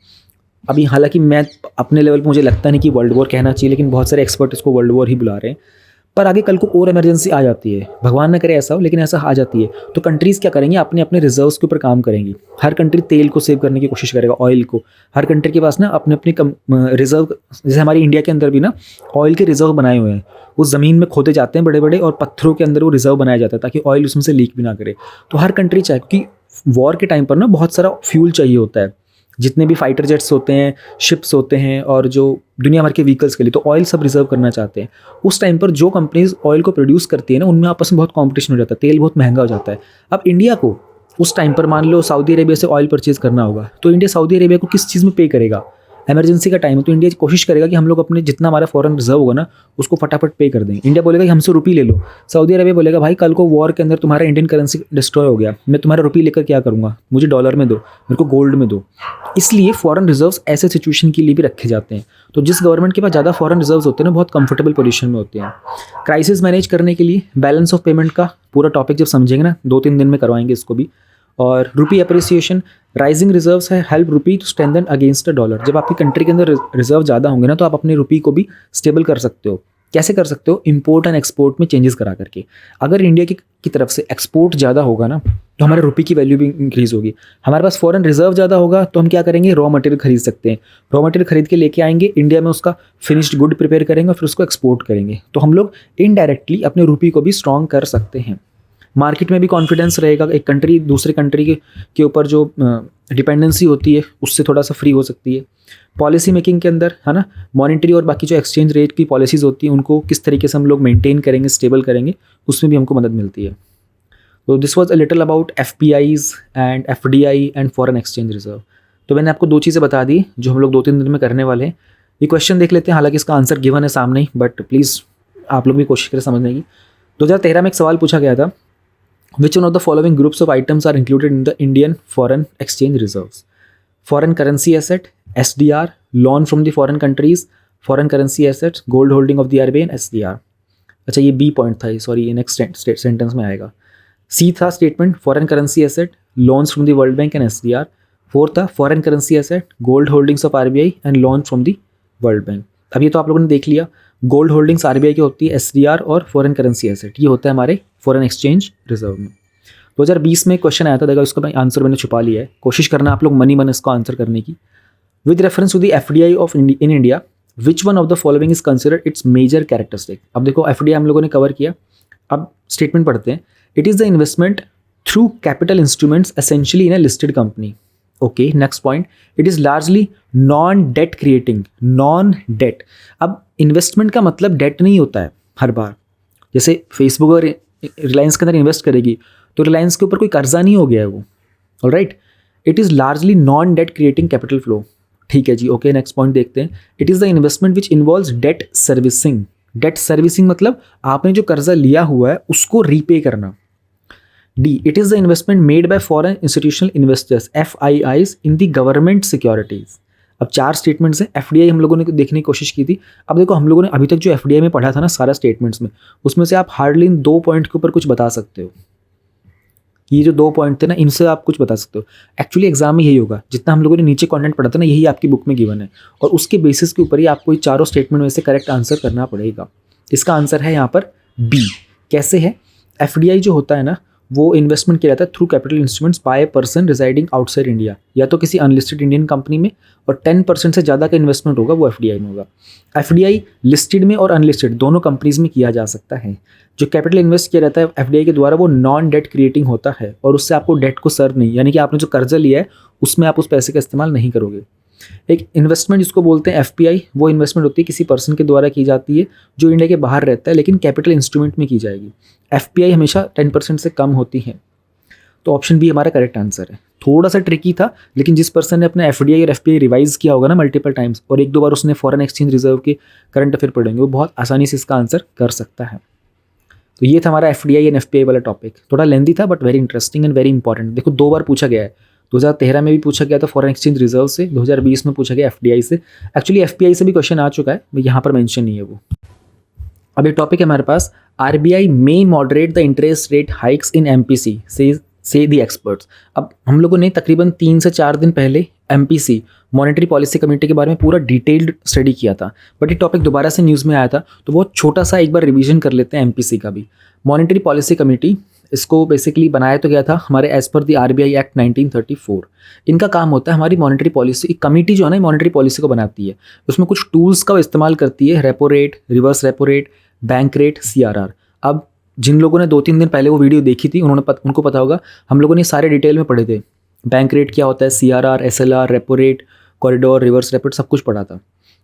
अभी हालांकि मैं अपने लेवल पर मुझे लगता नहीं कि वर्ल्ड वॉर कहना चाहिए, लेकिन बहुत सारे एक्सपर्ट इसको वर्ल्ड वॉर ही बुला रहे हैं। पर आगे कल को और इमरजेंसी आ जाती है, भगवान न करे ऐसा हो, लेकिन ऐसा आ जाती है, तो कंट्रीज़ क्या करेंगी, अपने अपने रिजर्व्स के ऊपर काम करेंगी। हर कंट्री तेल को सेव करने की कोशिश करेगा, ऑयल को। हर कंट्री के पास ना अपने अपने रिजर्व, जैसे हमारी इंडिया के अंदर भी ना ऑयल के रिजर्व बनाए हुए हैं। वो ज़मीन में खोदे जाते हैं बड़े बड़े, और पत्थरों के अंदर वो रिजर्व बनाया जाता है ताकि ऑयल उसमें से लीक भी ना करे। तो हर कंट्री चाहे, क्योंकि वॉर के टाइम पर ना बहुत सारा फ्यूल चाहिए होता है, जितने भी फाइटर जेट्स होते हैं, शिप्स होते हैं, और जो दुनिया भर के व्हीकल्स के लिए, तो ऑयल सब रिजर्व करना चाहते हैं। उस टाइम पर जो कंपनीज ऑयल को प्रोड्यूस करती है ना, उनमें आपस में बहुत कंपटीशन हो जाता है, तेल बहुत महंगा हो जाता है। अब इंडिया को उस टाइम पर मान लो सऊदी अरेबिया से ऑयल परचेज करना होगा, तो इंडिया सऊदी अरेबिया को किस चीज़ में पे करेगा, इमरजेंसी का टाइम है, तो इंडिया कोशिश करेगा कि हम लोग अपने जितना हमारा फॉरेन रिजर्व होगा ना, उसको फटाफट पे कर देंगे। इंडिया बोलेगा कि हमसे रुपी ले लो, सऊदी अरेबिया बोलेगा भाई कल को वॉर के अंदर तुम्हारा इंडियन करेंसी डिस्ट्रॉय हो गया, मैं तुम्हारा रुपी लेकर क्या करूँगा, मुझे डॉलर में दो, मेरे को गोल्ड में दो। इसलिए फॉरेन रिजर्व्स ऐसे सिचुएशन के लिए भी रखे जाते हैं। तो जिस गवर्नमेंट के पास ज़्यादा फॉरेन रिजर्व्स होते हैं ना, बहुत कंफर्टेबल पोजीशन में होते हैं। क्राइसिस मैनेज करने के लिए बैलेंस ऑफ पेमेंट का पूरा टॉपिक जब समझेंगे ना, 2-3 दिन में करवाएंगे इसको भी। और रुपी अप्रिसिएशन, राइजिंग रिजर्व्स है, help rupee to strengthen against the dollar. जब आपकी कंट्री के अंदर रिजर्व ज़्यादा होंगे ना, तो आप अपने रुपी को भी स्टेबल कर सकते हो। कैसे कर सकते हो? इंपोर्ट एंड एक्सपोर्ट में चेंजेस करा करके। अगर इंडिया की तरफ से एक्सपोर्ट ज़्यादा होगा ना तो हमारे रुपये की वैल्यू भी इंक्रीज़ होगी। हमारे पास फॉरेन रिजर्व ज़्यादा होगा तो हम क्या करेंगे? रॉ मटेरियल खरीद सकते हैं। रॉ मटेरियल खरीद के लेके आएंगे, इंडिया में उसका फिनिश्ड गुड प्रिपेयर करेंगे और फिर उसको एक्सपोर्ट करेंगे। तो हम लोग इनडायरेक्टली अपने रुपये को भी स्ट्रॉन्ग कर सकते हैं। मार्केट में भी कॉन्फिडेंस रहेगा, एक कंट्री दूसरे कंट्री के ऊपर जो डिपेंडेंसी होती है उससे थोड़ा सा फ्री हो सकती है। पॉलिसी मेकिंग के अंदर है ना, मॉनेटरी और बाकी जो एक्सचेंज रेट की पॉलिसीज़ होती हैं उनको किस तरीके से हम लोग मेंटेन करेंगे, स्टेबल करेंगे, उसमें भी हमको मदद मिलती है। तो this was a little about FPIs and FDI and foreign exchange reserve. तो मैंने आपको 2 चीज़ें बता दी जो हम लोग 2-3 दिन में करने वाले हैं। ये क्वेश्चन देख लेते हैं, हालांकि इसका आंसर गिवन है सामने ही, बट प्लीज़ आप लोग भी कोशिश करें समझने की। 2013 में एक सवाल पूछा गया था, which one of the following groups of items are included in the Indian foreign exchange reserves? Foreign currency asset, SDR, loan from the foreign countries, foreign currency assets, gold holding of the RBI and SDR। अच्छा, ये B point था, sorry, ये next sentence में आएगा। C था statement, foreign currency asset, loans from the world bank and SDR। 4 था foreign currency asset, gold holdings of RBI and loan from the world bank. अब ये तो आप लोगों ने देख लिया, गोल्ड होल्डिंग्स RBI की होती है, SDR और फॉरेन करेंसी एसेट ये होता है हमारे फॉरेन एक्सचेंज रिजर्व में। 2020 में क्वेश्चन आया था, देखो इसका आंसर मैंने छुपा लिया है, कोशिश करना आप लोग मनी मन इसको आंसर करने की। With reference to the FDI of in India, which one of the following is considered its major characteristic? अब देखो FDI हम लोगों ने कवर किया, अब स्टेटमेंट पढ़ते हैं। It is the investment through capital instruments essentially in a listed company. Okay, next point, it is largely non debt creating. Non debt, अब इन्वेस्टमेंट का मतलब डेट नहीं होता है हर बार। जैसे फेसबुक और रिलायंस के अंदर इन्वेस्ट करेगी तो रिलायंस के ऊपर कोई कर्जा नहीं हो गया है वो, alright. It is largely non debt creating capital flow. ठीक है जी, ओके, नेक्स्ट पॉइंट देखते हैं। It is the investment which involves debt servicing. Debt servicing मतलब आपने जो कर्जा लिया हुआ है उसको रीपे करना। D, it is the investment made by foreign institutional investors FIIs in the government securities. अब 4 स्टेटमेंट्स हैं। FDI हम लोगों ने देखने की कोशिश की थी। अब देखो हम लोगों ने अभी तक जो FDI में पढ़ा था ना सारा स्टेटमेंट्स में, उसमें से आप हार्डली इन 2 पॉइंट के ऊपर कुछ बता सकते हो। ये जो 2 पॉइंट थे ना, इनसे आप कुछ बता सकते हो। एक्चुअली एग्जाम में यही होगा, जितना हम लोगों ने नीचे कंटेंट पढ़ा था ना, यही आपकी बुक में गिवन है और उसके बेसिस के ऊपर ही आपको ये चारों स्टेटमेंट में से करेक्ट आंसर करना पड़ेगा। इसका आंसर है यहाँ पर B। कैसे है? FDI जो होता है ना, वो इन्वेस्टमेंट किया जाता है through capital instruments by a person residing outside India, या तो किसी अनलिस्टेड इंडियन कंपनी में, और 10% से ज़्यादा का इन्वेस्टमेंट होगा वो FDI में होगा। FDI लिस्टेड में और अनलिस्टेड दोनों कंपनीज में किया जा सकता है। जो कैपिटल इन्वेस्ट किया जाता है FDI के द्वारा वो नॉन डेट क्रिएटिंग होता है और उससे आपको डेट को सर्व नहीं, यानी कि आपने जो कर्जा लिया है उसमें आप उस पैसे का इस्तेमाल नहीं करोगे। एक इन्वेस्टमेंट जिसको बोलते हैं FPI, वो इन्वेस्टमेंट होती है किसी पर्सन के द्वारा की जाती है जो इंडिया के बाहर रहता है, लेकिन कैपिटल इंस्ट्रूमेंट में की जाएगी। FPI हमेशा 10% से कम होती है। तो ऑप्शन बी हमारा करेक्ट आंसर है। थोड़ा सा ट्रिकी था, लेकिन जिस पर्सन ने अपना FDI और FPI रिवाइज किया होगा ना मल्टीपल टाइम्स, और 1-2 बार उसने फॉरेन एक्सचेंज रिजर्व के करंट अफेयर पढ़ेंगे, वो बहुत आसानी से इसका आंसर कर सकता है। तो ये था हमारा FDI एंड FPI वाला टॉपिक। थोड़ा लेंदी था but very interesting and very important. देखो 2 बार पूछा गया है, 2013 में भी पूछा गया था फॉरेन एक्सचेंज रिजर्व से, 2020 में पूछा गया FDI से। एक्चुअली FPI से भी क्वेश्चन आ चुका है, यहाँ पर मेंशन नहीं है वो। अब एक टॉपिक है हमारे पास, RBI may moderate the interest rate hikes in MPC से दी एक्सपर्ट्स। अब हम लोगों ने तकरीबन 3 से 4 दिन पहले MPC मॉनेटरी पॉलिसी कमेटी के बारे में पूरा डिटेल्ड स्टडी किया था, बट ये टॉपिक दोबारा से न्यूज़ में आया था, तो बहुत छोटा सा एक बार रिवीजन कर लेते हैं MPC का भी। मॉनेटरी पॉलिसी कमेटी, इसको बेसिकली बनाया तो गया था हमारे as per the RBI act 1934। इनका काम होता है हमारी मॉनेटरी पॉलिसी, एक कमेटी जो है ना मॉनेटरी पॉलिसी को बनाती है, उसमें कुछ टूल्स का इस्तेमाल करती है, repo rate, reverse repo rate, bank rate, CRR। अब जिन लोगों ने 2-3 दिन पहले वो वीडियो देखी थी उनको पता होगा, हम लोगों ने सारे डिटेल में पढ़े थे। बैंक रेट क्या होता है, CRR, SLR, repo rate, corridor, reverse repo rate, सब कुछ पढ़ा था।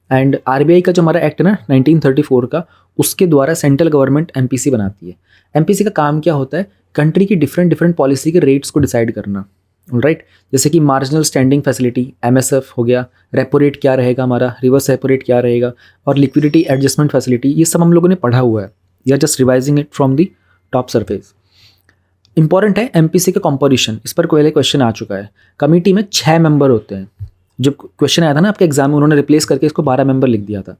एंड RBI का जो हमारा एक्ट है ना 1934 का, उसके द्वारा सेंट्रल गवर्नमेंट MPC बनाती है। MPC का काम क्या होता है, कंट्री की डिफरेंट पॉलिसी के रेट्स को डिसाइड करना, राइट। जैसे कि मार्जिनल स्टैंडिंग फैसिलिटी MSF हो गया, रेपो रेट क्या रहेगा हमारा, रिवर्स रेपो रेट क्या रहेगा, और लिक्विडिटी एडजस्टमेंट फैसिलिटी, ये सब हम लोगों ने पढ़ा हुआ है, या just revising it from the top surface. Important है MPC का कॉम्पोजिशन, इस पर पहले क्वेश्चन आ चुका है। कमेटी में 6 मेंबर होते हैं। जब क्वेश्चन आया था ना आपके एग्जाम में, उन्होंने रिप्लेस करके इसको 12 मेंबर लिख दिया था।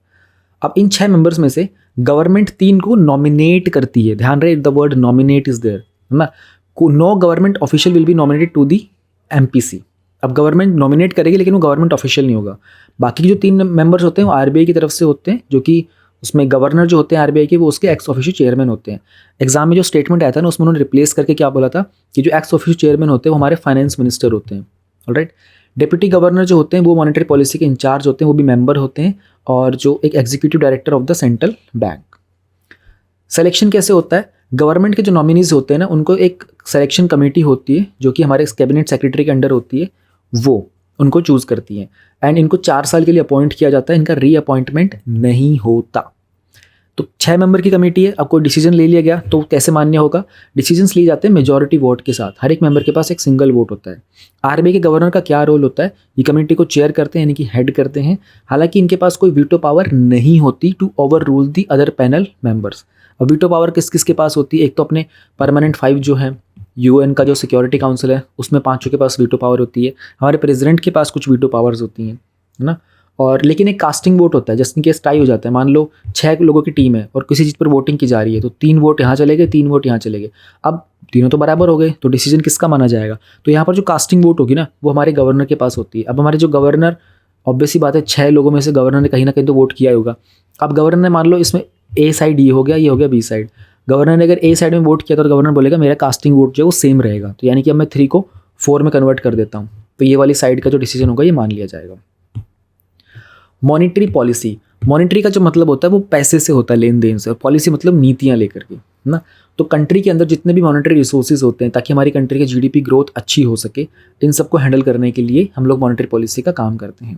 अब इन 6 मेंबर्स में से गवर्नमेंट 3 को नॉमिनेट करती है, ध्यान रहे the word nominate is there, है ना। No government official will be nominated to the MPC। अब गवर्नमेंट नॉमिनेट करेगी लेकिन वो गवर्नमेंट ऑफिशियल नहीं होगा। बाकी जो 3 मेंबर्स होते हैं वो RBI की तरफ से होते हैं, जो कि उसमें गवर्नर जो होते हैं आरबीआई के वो उसके एक्स ऑफिशियो चेयरमैन होते हैं। एग्जाम में जो स्टेटमेंट आया था ना उसमें उन्होंने रिप्लेस करके क्या बोला था कि जो एक्स ऑफिशियो चेयरमैन होते हैं वो हमारे फाइनेंस मिनिस्टर होते हैं। ऑलराइट, डिप्टी गवर्नर जो होते हैं वो मॉनेटरी पॉलिसी के इंचार्ज होते हैं, वो भी मेंबर होते हैं, और जो एक executive director of the central bank. Selection कैसे होता है? गवर्नमेंट के जो नॉमिनीज होते हैं ना उनको एक सिलेक्शन कमेटी होती है जो कि हमारे कैबिनेट सेक्रेटरी के अंडर होती है, वो उनको चूज़ करती है एंड इनको 4 साल के लिए अपॉइंट किया जाता है, इनका रीअपॉइंटमेंट नहीं होता। तो 6 मेंबर की कमेटी है, अब कोई डिसीजन ले लिया गया तो कैसे मान्य होगा? डिसीजंस लिए जाते हैं मेजॉरिटी वोट के साथ, हर एक मेंबर के पास एक सिंगल वोट होता है। आरबीआई के गवर्नर का क्या रोल होता है? ये कमेटी को चेयर करते हैं यानी कि हेड करते हैं, हालांकि इनके पास कोई वीटो पावर नहीं होती to overrule the other panel members. अब वीटो पावर किस किस के पास होती है? एक तो अपने परमानेंट 5 जो है, यूएन का जो सिक्योरिटी काउंसिल है उसमें 5 के पास वीटो पावर होती है, हमारे प्रेसिडेंट के पास कुछ वीटो पावर्स होती हैं, है ना। और लेकिन एक कास्टिंग वोट होता है, जस्ट इन केस टाई हो जाता है, मान लो 6 लोगों की टीम है और किसी चीज़ पर वोटिंग की जा रही है तो 3 वोट यहाँ चले गए, 3 वोट यहाँ चले गए, अब तीनों तो बराबर हो गए तो डिसीजन किसका माना जाएगा? तो यहाँ पर जो कास्टिंग वोट होगी ना वो हमारे गवर्नर के पास होती है। अब हमारे जो गवर्नर, ऑब्वियस सी बात है 6 लोगों में से गवर्नर ने कहीं ना कहीं तो वोट किया होगा। अब गवर्नर ने मान लो इसमें ए साइड ये हो गया बी साइड, गवर्नर ने अगर ए साइड में वोट किया तो गवर्नर बोलेगा मेरा कास्टिंग वोट जो है वो सेम रहेगा, तो यानी कि अब मैं 3 को 4 में कन्वर्ट कर देता हूँ, तो ये वाली साइड का जो डिसीजन होगा ये मान लिया जाएगा। मॉनिटरी पॉलिसी, मॉनिटरी का जो मतलब होता है वो पैसे से होता है, लेन देन से, और पॉलिसी मतलब नीतियाँ लेकर के, है ना। तो कंट्री के अंदर जितने भी मॉनिटरी रिसोर्सेज होते हैं ताकि हमारी कंट्री की जीडीपी ग्रोथ अच्छी हो सके, इन सबको हैंडल करने के लिए हम लोग मॉनिटरी पॉलिसी का काम करते हैं।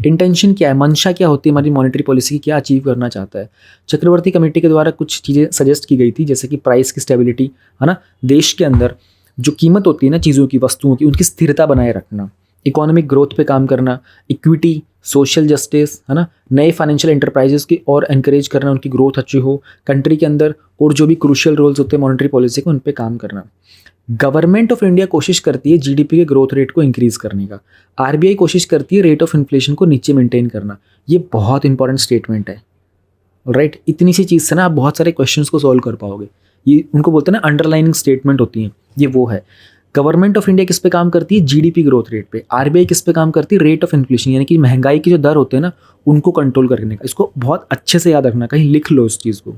इंटेंशन क्या है, मंशा क्या होती है हमारी मॉनिटरी पॉलिसी की, क्या अचीव करना चाहता है? चक्रवर्ती कमेटी के द्वारा कुछ चीज़ें सजेस्ट की गई थी, जैसे कि प्राइस की स्टेबिलिटी, है ना, देश के अंदर जो कीमत होती है ना चीज़ों की, वस्तुओं की, उनकी स्थिरता बनाए रखना, इकोनॉमिक ग्रोथ पे काम करना, इक्विटी, सोशल जस्टिस, है ना, नए फाइनेंशियल एंटरप्राइजेस की और एनकरेज करना, उनकी ग्रोथ अच्छी हो कंट्री के अंदर, और जो भी क्रूशियल रोल्स होते हैं मॉनिटरी पॉलिसी के उन पे काम करना। गवर्नमेंट ऑफ इंडिया कोशिश करती है जीडीपी के ग्रोथ रेट को इंक्रीज करने का, आरबीआई कोशिश करती है रेट ऑफ इन्फ्लेशन को नीचे मेंटेन करना। ये बहुत इंपॉर्टेंट स्टेटमेंट है, राइट। इतनी सी चीज़ से ना आप बहुत सारे क्वेश्चंस को सॉल्व कर पाओगे। ये उनको बोलते हैं ना अंडरलाइनिंग स्टेटमेंट होती हैं, ये वो है। गवर्नमेंट ऑफ इंडिया किस पे काम करती है? जीडीपी ग्रोथ रेट पे। आरबीआई किस पे काम करती है? रेट ऑफ इन्फ्लेशन, यानी कि महंगाई की जो दर होते हैं ना उनको कंट्रोल करने का। इसको बहुत अच्छे से याद रखना, कहीं लिख लो इस चीज़ को।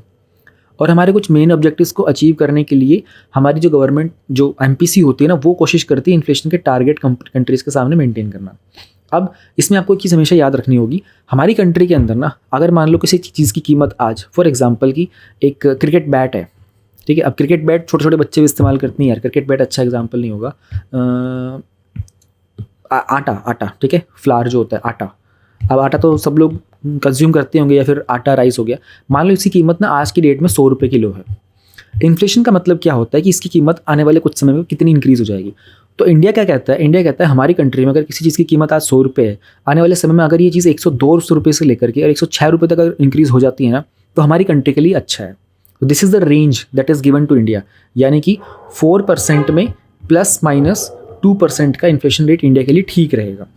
और हमारे कुछ मेन ऑब्जेक्टिव्स को अचीव करने के लिए हमारी जो गवर्नमेंट जो एमपीसी होती है ना वो कोशिश करती है इन्फ्लेशन के टारगेट कंट्रीज़ के सामने मेंटेन करना। अब इसमें आपको एक चीज़ हमेशा याद रखनी होगी, हमारी कंट्री के अंदर ना अगर मान लो किसी चीज़ की कीमत आज, फॉर एग्जांपल की एक क्रिकेट बैट है, ठीक है। अब क्रिकेट बैट छोटे छोटे बच्चे भी इस्तेमाल करते हैं यार, क्रिकेट बैट अच्छा एग्जाम्पल नहीं होगा। आटा, ठीक है, फ्लावर जो होता है आटा, अब आटा तो सब लोग कंज्यूम करते होंगे, या फिर आटा राइस हो गया, मान लो इसकी कीमत ना आज की डेट में 100 रुपये किलो है। इन्फ्लेशन का मतलब क्या होता है कि इसकी कीमत आने वाले कुछ समय में कितनी इंक्रीज़ हो जाएगी। तो इंडिया क्या कहता है? इंडिया कहता है हमारी कंट्री में अगर किसी चीज़ की कीमत आज 100 रुपये है, आने वाले समय में अगर ये चीज़ 102 रुपये से लेकर के और 106 रुपये तक अगर इंक्रीज़ हो जाती है ना तो हमारी कंट्री के लिए अच्छा है। तो this is the range that is given to India, यानी कि 4% में ±2% का इन्फ्लेशन रेट इंडिया के लिए ठीक रहेगा।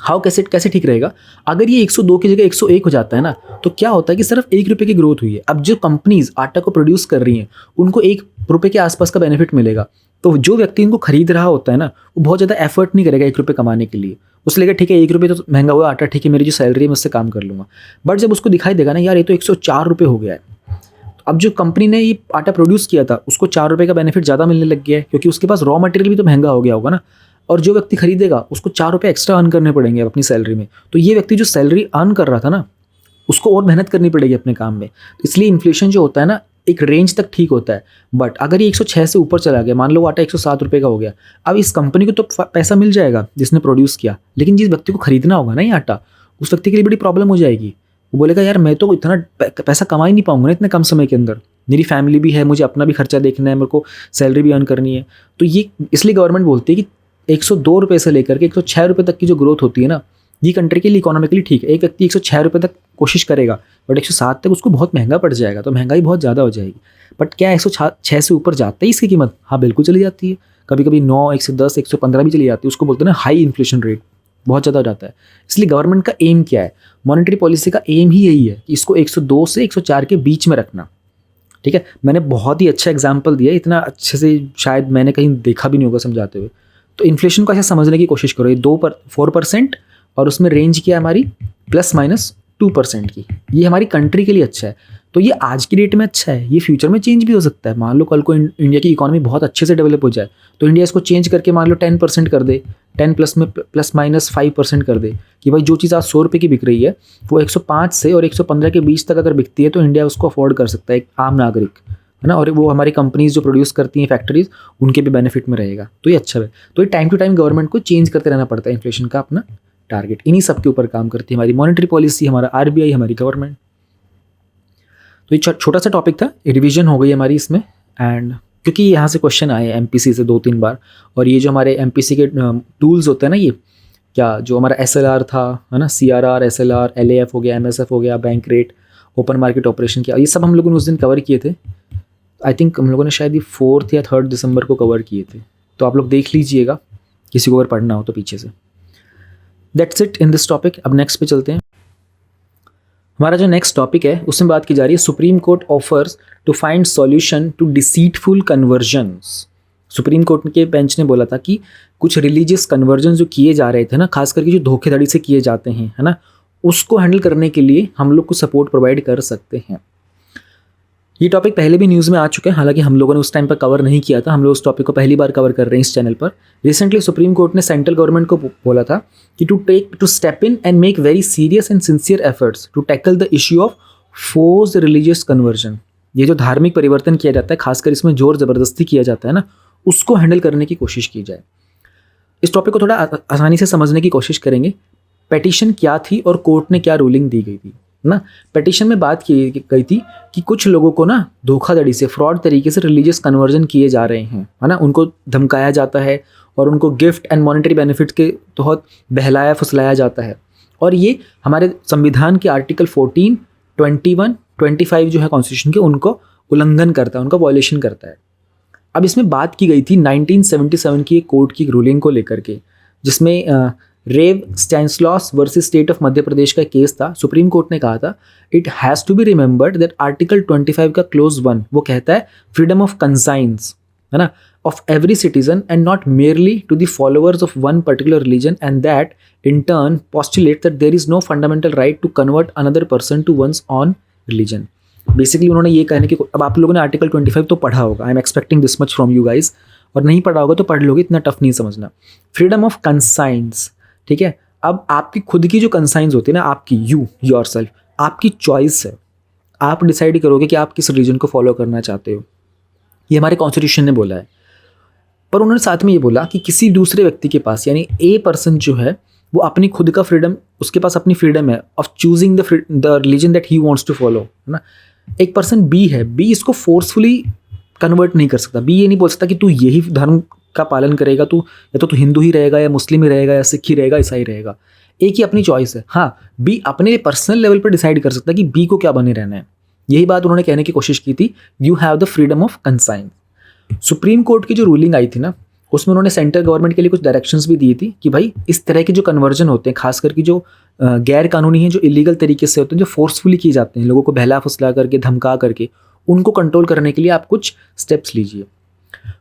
हाउ कैसे ठीक रहेगा? अगर ये 102 की जगह 101 हो जाता है ना तो क्या होता है कि सिर्फ 1 रुपये की ग्रोथ हुई है। अब जो कंपनीज आटा को प्रोड्यूस कर रही हैं उनको 1 रुपये के आसपास का बेनिफिट मिलेगा, तो जो व्यक्ति इनको खरीद रहा होता है ना वो बहुत ज़्यादा एफर्ट नहीं करेगा 1 रुपये कमाने के लिए। उससे लेकर ठीक है 1 रुपये तो महंगा हुआ आटा, ठीक है मेरी जो सैलरी है मैं उससे काम कर लूँगा। बट जब उसको दिखाई देगा ना यार ये तो 104 रुपये हो गया है, अब जो कंपनी ने ये आटा प्रोड्यूस किया था उसको 4 रुपये का बेनिफिट ज़्यादा मिलने लग गया है, क्योंकि उसके पास रॉ मटेरियल भी तो महंगा हो गया होगा ना, और जो व्यक्ति खरीदेगा उसको 4 रुपये एक्स्ट्रा अर्न करने पड़ेंगे अपनी सैलरी में। तो ये व्यक्ति जो सैलरी अर्न कर रहा था ना उसको और मेहनत करनी पड़ेगी अपने काम में। तो इसलिए इन्फ्लेशन जो होता है ना एक रेंज तक ठीक होता है, बट अगर ये 106 से ऊपर चला गया, मान लो आटा 107 रुपये का हो गया, अब इस कंपनी को तो पैसा मिल जाएगा जिसने प्रोड्यूस किया, लेकिन जिस व्यक्ति को खरीदना होगा ना ये आटा, उस व्यक्ति के लिए बड़ी प्रॉब्लम हो जाएगी। वो बोलेगा यार मैं तो इतना पैसा कमा ही नहीं पाऊंगा ना इतने कम समय के अंदर, मेरी फैमिली भी है, मुझे अपना भी खर्चा देखना है, मेरे को सैलरी भी अर्न करनी है। तो ये इसलिए गवर्नमेंट बोलती है कि 102 रुपये से लेकर के 106 रुपये तक की जो ग्रोथ होती है ना ये कंट्री के लिए इकोनॉमिकली ठीक है। एक व्यक्ति 106 रुपये तक कोशिश करेगा बट 107 तक उसको बहुत महंगा पड़ जाएगा, तो महंगाई बहुत ज़्यादा हो जाएगी। बट क्या 106 से ऊपर जाता है इसकी कीमत? हाँ बिल्कुल चली जाती है, कभी कभी 9, 110, 115 भी चली जाती है। उसको बोलते हैं ना हाई इन्फ्लेशन रेट, बहुत ज़्यादा हो जाता है। इसलिए गवर्नमेंट का एम क्या है? मॉनेटरी पॉलिसी का एम ही यही है कि इसको 102 से 104 के बीच में रखना, ठीक है। मैंने बहुत ही अच्छा एग्जाम्पल दिया, इतना अच्छे से शायद मैंने कहीं देखा भी नहीं होगा समझाते हुए। तो इन्फ्लेशन को ऐसे समझने की कोशिश करो, ये 4% और उसमें रेंज क्या है हमारी ±2%, 2% की। ये हमारी कंट्री के लिए अच्छा है। तो ये आज की डेट में अच्छा है, ये फ्यूचर में चेंज भी हो सकता है। मान लो कल को इंडिया की इकोनॉमी बहुत अच्छे से डेवलप हो जाए तो इंडिया इसको चेंज करके मान लो 10% कर दे, 10 प्लस में +-5% कर दे कि भाई जो चीज़ आज 100 रुपये की बिक रही है वो 105 से और 115 के बीच तक अगर बिकती है तो इंडिया उसको अफोर्ड कर सकता है, एक आम नागरिक, है ना। और वो हमारी कंपनीज जो प्रोड्यूस करती हैं, फैक्ट्रीज, उनके भी बेनिफिट में रहेगा। तो ये अच्छा है। तो ये टाइम टू टाइम गवर्नमेंट को चेंज करते रहना पड़ता है इन्फ्लेशन का अपना टारगेट। इन्हीं सब के ऊपर काम करती है हमारी मॉनेटरी पॉलिसी, हमारा RBI, हमारी गवर्नमेंट। तो ये छोटा सा टॉपिक था, रिवीजन हो गई हमारी इसमें। एंड क्योंकि यहाँ से क्वेश्चन आए MPC से 2-3 बार, और ये जो हमारे MPC के टूल्स होते हैं ना, ये क्या जो हमारा SLR था, है ना, CRR, SLR, LAF हो गया, MSF हो गया, bank rate, open market operation किया, ये सब हम लोगों ने उस दिन कवर किए थे। आई थिंक हम लोगों ने शायद ये 4 या 3 दिसंबर को कवर किए थे। तो आप लोग देख लीजिएगा किसी को अगर पढ़ना हो तो पीछे से। That's it in this topic. अब नेक्स्ट पे चलते हैं। हमारा जो नेक्स्ट टॉपिक है उसमें बात की जा रही है Supreme Court offers to find solution to deceitful conversions. Supreme Court के बेंच ने बोला था कि कुछ रिलीजियस कन्वर्जन जो किए जा रहे थे ना, खास करके जो धोखेधड़ी से किए जाते हैं, है ना, उसको हैंडल करने के लिए हम लोग को सपोर्ट प्रोवाइड कर सकते हैं। ये टॉपिक पहले भी न्यूज़ में आ चुका है, हालांकि हम लोगों ने उस टाइम पर कवर नहीं किया था। हम लोग उस टॉपिक को पहली बार कवर कर रहे हैं इस चैनल पर। रिसेंटली सुप्रीम कोर्ट ने सेंट्रल गवर्नमेंट को बोला था कि to step in and make very serious and sincere efforts to tackle the issue of forced religious conversion. ये जो धार्मिक परिवर्तन किया जाता है, खासकर इसमें जोर ज़बरदस्ती किया जाता है ना, उसको हैंडल करने की कोशिश की जाए। इस टॉपिक को थोड़ा आसानी से समझने की कोशिश करेंगे। पेटिशन क्या थी और कोर्ट ने क्या रूलिंग दी गई थी ना। पेटिशन में बात की गई थी कि कुछ लोगों को ना धोखाधड़ी से, फ्रॉड तरीके से रिलीजियस कन्वर्जन किए जा रहे हैं, है ना। उनको धमकाया जाता है और उनको गिफ्ट एंड मॉनेटरी बेनिफिट के तहत बहलाया फुसलाया जाता है। और ये हमारे संविधान के आर्टिकल 14, 21, 25 जो है कॉन्स्टिट्यूशन के, उनको उल्लंघन करता है, उनका वॉयलेशन करता है। अब इसमें बात की गई थी 1977 की एक कोर्ट की रूलिंग को लेकर के, जिसमें Rev Stanislaus versus state of Madhya Pradesh का केस था। सुप्रीम कोर्ट ने कहा था it has to be remembered that article 25 का क्लोज 1 वो कहता है फ्रीडम ऑफ कंसाइंस, है ना, of every citizen and not merely to the followers of one particular religion, and that in turn postulate that there is no fundamental right to convert another person to one's own religion. Basically उन्होंने ये कहने की, अब आप लोगों ने article 25 तो पढ़ा होगा, I am expecting this much from you guys, और नहीं पढ़ा होगा तो पढ़ लोगे, इतना टफ नहीं समझना। फ्रीडम ऑफ कंसाइंस, ठीक है। अब आपकी खुद की जो कंसाइंस होती है ना, आपकी योरसेल्फ, आपकी चॉइस है, आप डिसाइड करोगे कि आप किस रिलीजन को फॉलो करना चाहते हो। ये हमारे कॉन्स्टिट्यूशन ने बोला है। पर उन्होंने साथ में ये बोला कि किसी दूसरे व्यक्ति के पास, यानी ए पर्सन जो है वो अपनी खुद का फ्रीडम, उसके पास अपनी फ्रीडम है of choosing the religion that he wants to follow, है ना। एक पर्सन बी है, बी इसको फोर्सफुली कन्वर्ट नहीं कर सकता। बी ये नहीं बोल सकता कि तू यही धर्म का पालन करेगा, तू या तो तू हिंदू ही रहेगा या मुस्लिम ही रहेगा या सिख ही रहेगा, ईसाई रहेगा। एक ही अपनी चॉइस है। हाँ, बी अपने पर्सनल लेवल पर डिसाइड कर सकता है कि बी को क्या बने रहना है। यही बात उन्होंने कहने की कोशिश की थी, you have the freedom of conscience. Supreme court की जो रूलिंग आई थी ना, उसमें उन्होंने सेंट्रल गवर्नमेंट के लिए कुछ डायरेक्शंस भी दी थी कि भाई इस तरह के जो कन्वर्जन होते हैं, खास करके जो गैर कानूनी हैं, जो इलीगल तरीके से होते हैं, जो फोर्सफुली किए जाते हैं, लोगों को बहला फुसला करके, धमका करके, उनको कंट्रोल करने के लिए आप कुछ स्टेप्स लीजिए।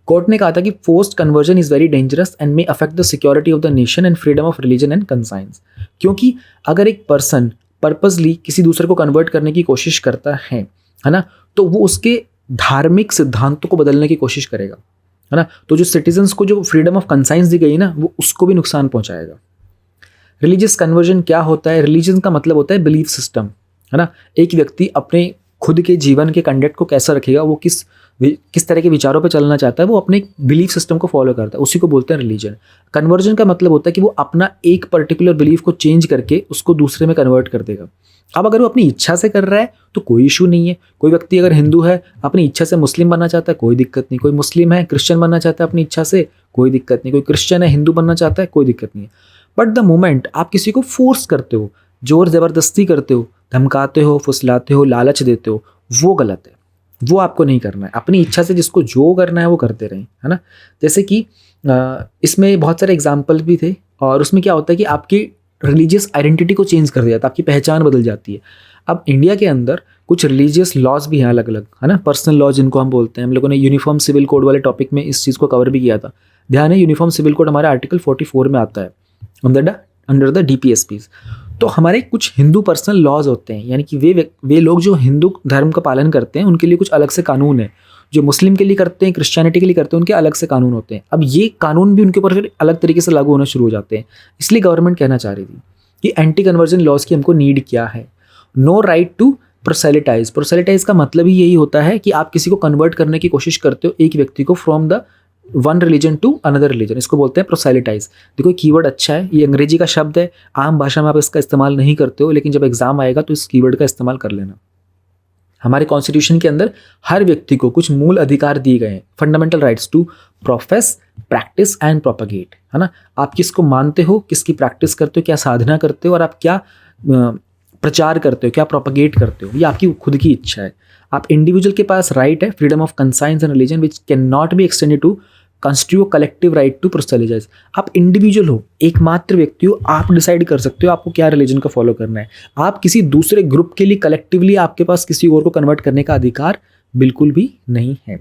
कोर्ट ने कहा था कि forced conversion is very dangerous and may affect the security of the nation and freedom of religion and conscience. क्योंकि अगर एक पर्सन पर्पसली किसी दूसरे को कन्वर्ट करने की कोशिश करता है ना, तो वो उसके धार्मिक सिद्धांतों को बदलने की कोशिश करेगा, है ना। तो जो सिटीजन्स को जो फ्रीडम ऑफ कंसाइंस दी गई ना, वो उसको भी नुकसान पहुंचाएगा। रिलीजियस कन्वर्जन क्या होता है? रिलीजन का मतलब होता है बिलीफ सिस्टम, है ना। एक व्यक्ति अपने खुद के जीवन के कंडक्ट को कैसा रखेगा, वो किस तरह के विचारों पे चलना चाहता है, वो अपने बिलीफ सिस्टम को फॉलो करता है, उसी को बोलते हैं रिलीजन। कन्वर्जन का मतलब होता है कि वो अपना एक पर्टिकुलर बिलीफ को चेंज करके उसको दूसरे में कन्वर्ट कर देगा। अब अगर वो अपनी इच्छा से कर रहा है तो कोई इशू नहीं है। कोई व्यक्ति अगर हिंदू है, अपनी इच्छा से मुस्लिम बनना चाहता है, कोई दिक्कत नहीं। कोई मुस्लिम है, क्रिश्चियन बनना चाहता है अपनी इच्छा से, कोई दिक्कत नहीं। कोई क्रिश्चियन है, हिंदू बनना चाहता है, कोई दिक्कत नहीं है। बट द मोमेंट आप किसी को फोर्स करते हो, जोर ज़बरदस्ती करते हो, धमकाते हो, फुसलाते हो, लालच देते हो, वो गलत है। वो आपको नहीं करना है। अपनी इच्छा से जिसको जो करना है वो करते रहें, है ना। जैसे कि इसमें बहुत सारे एग्जाम्पल भी थे, और उसमें क्या होता है कि आपकी रिलीजियस आइडेंटिटी को चेंज कर दिया जाता है, आपकी पहचान बदल जाती है। अब इंडिया के अंदर कुछ रिलीजियस लॉज भी हैं अलग अलग, है ना, पर्सनल लॉज जिनको हम बोलते हैं। हम लोगों ने यूनिफॉर्म सिविल कोड वाले टॉपिक में इस चीज़ को कवर भी किया था। ध्यान है, यूनिफॉर्म सिविल कोड हमारा आर्टिकल 44 में आता है, अंडर द DPSPs। तो हमारे कुछ हिंदू पर्सनल लॉज होते हैं, यानी कि वे लोग जो हिंदू धर्म का पालन करते हैं उनके लिए कुछ अलग से कानून है, जो मुस्लिम के लिए करते हैं, क्रिश्चियनिटी के लिए करते हैं, उनके अलग से कानून होते हैं। अब ये कानून भी उनके ऊपर फिर अलग तरीके से लागू होना शुरू हो जाते हैं। इसलिए गवर्नमेंट कहना चाह रही थी कि एंटी कन्वर्जन लॉज की हमको नीड क्या है। No right to proselytise. Proselytise का मतलब ही यही होता है कि आप किसी को कन्वर्ट करने की कोशिश करते हो, एक व्यक्ति को, from the one religion to another religion. इसको बोलते हैं प्रोसेलिटाइज। देखो कीवर्ड अच्छा है, ये अंग्रेजी का शब्द है, आम भाषा में आप इसका इस्तेमाल नहीं करते हो, लेकिन जब एग्जाम आएगा तो इस कीवर्ड का इस्तेमाल कर लेना। हमारे कॉन्स्टिट्यूशन के अंदर हर व्यक्ति को कुछ मूल अधिकार दिए गए हैं, fundamental rights to profess, practice and propagate, है ना। आप किसको मानते हो, किसकी प्रैक्टिस करते हो, क्या साधना करते हो, और आप क्या प्रचार करते हो, क्या प्रोपगेट करते हो, ये आपकी खुद की इच्छा है। आप इंडिविजुअल के पास राइट है, freedom of conscience and religion which can not be extended to constitute collective right to proselytise. आप इंडिविजुअल हो, एकमात्र व्यक्ति हो, आप डिसाइड कर सकते हो आपको क्या रिलीजन को फॉलो करना है। आप किसी दूसरे ग्रुप के लिए कलेक्टिवली आपके पास किसी और को कन्वर्ट करने का अधिकार बिल्कुल भी नहीं है।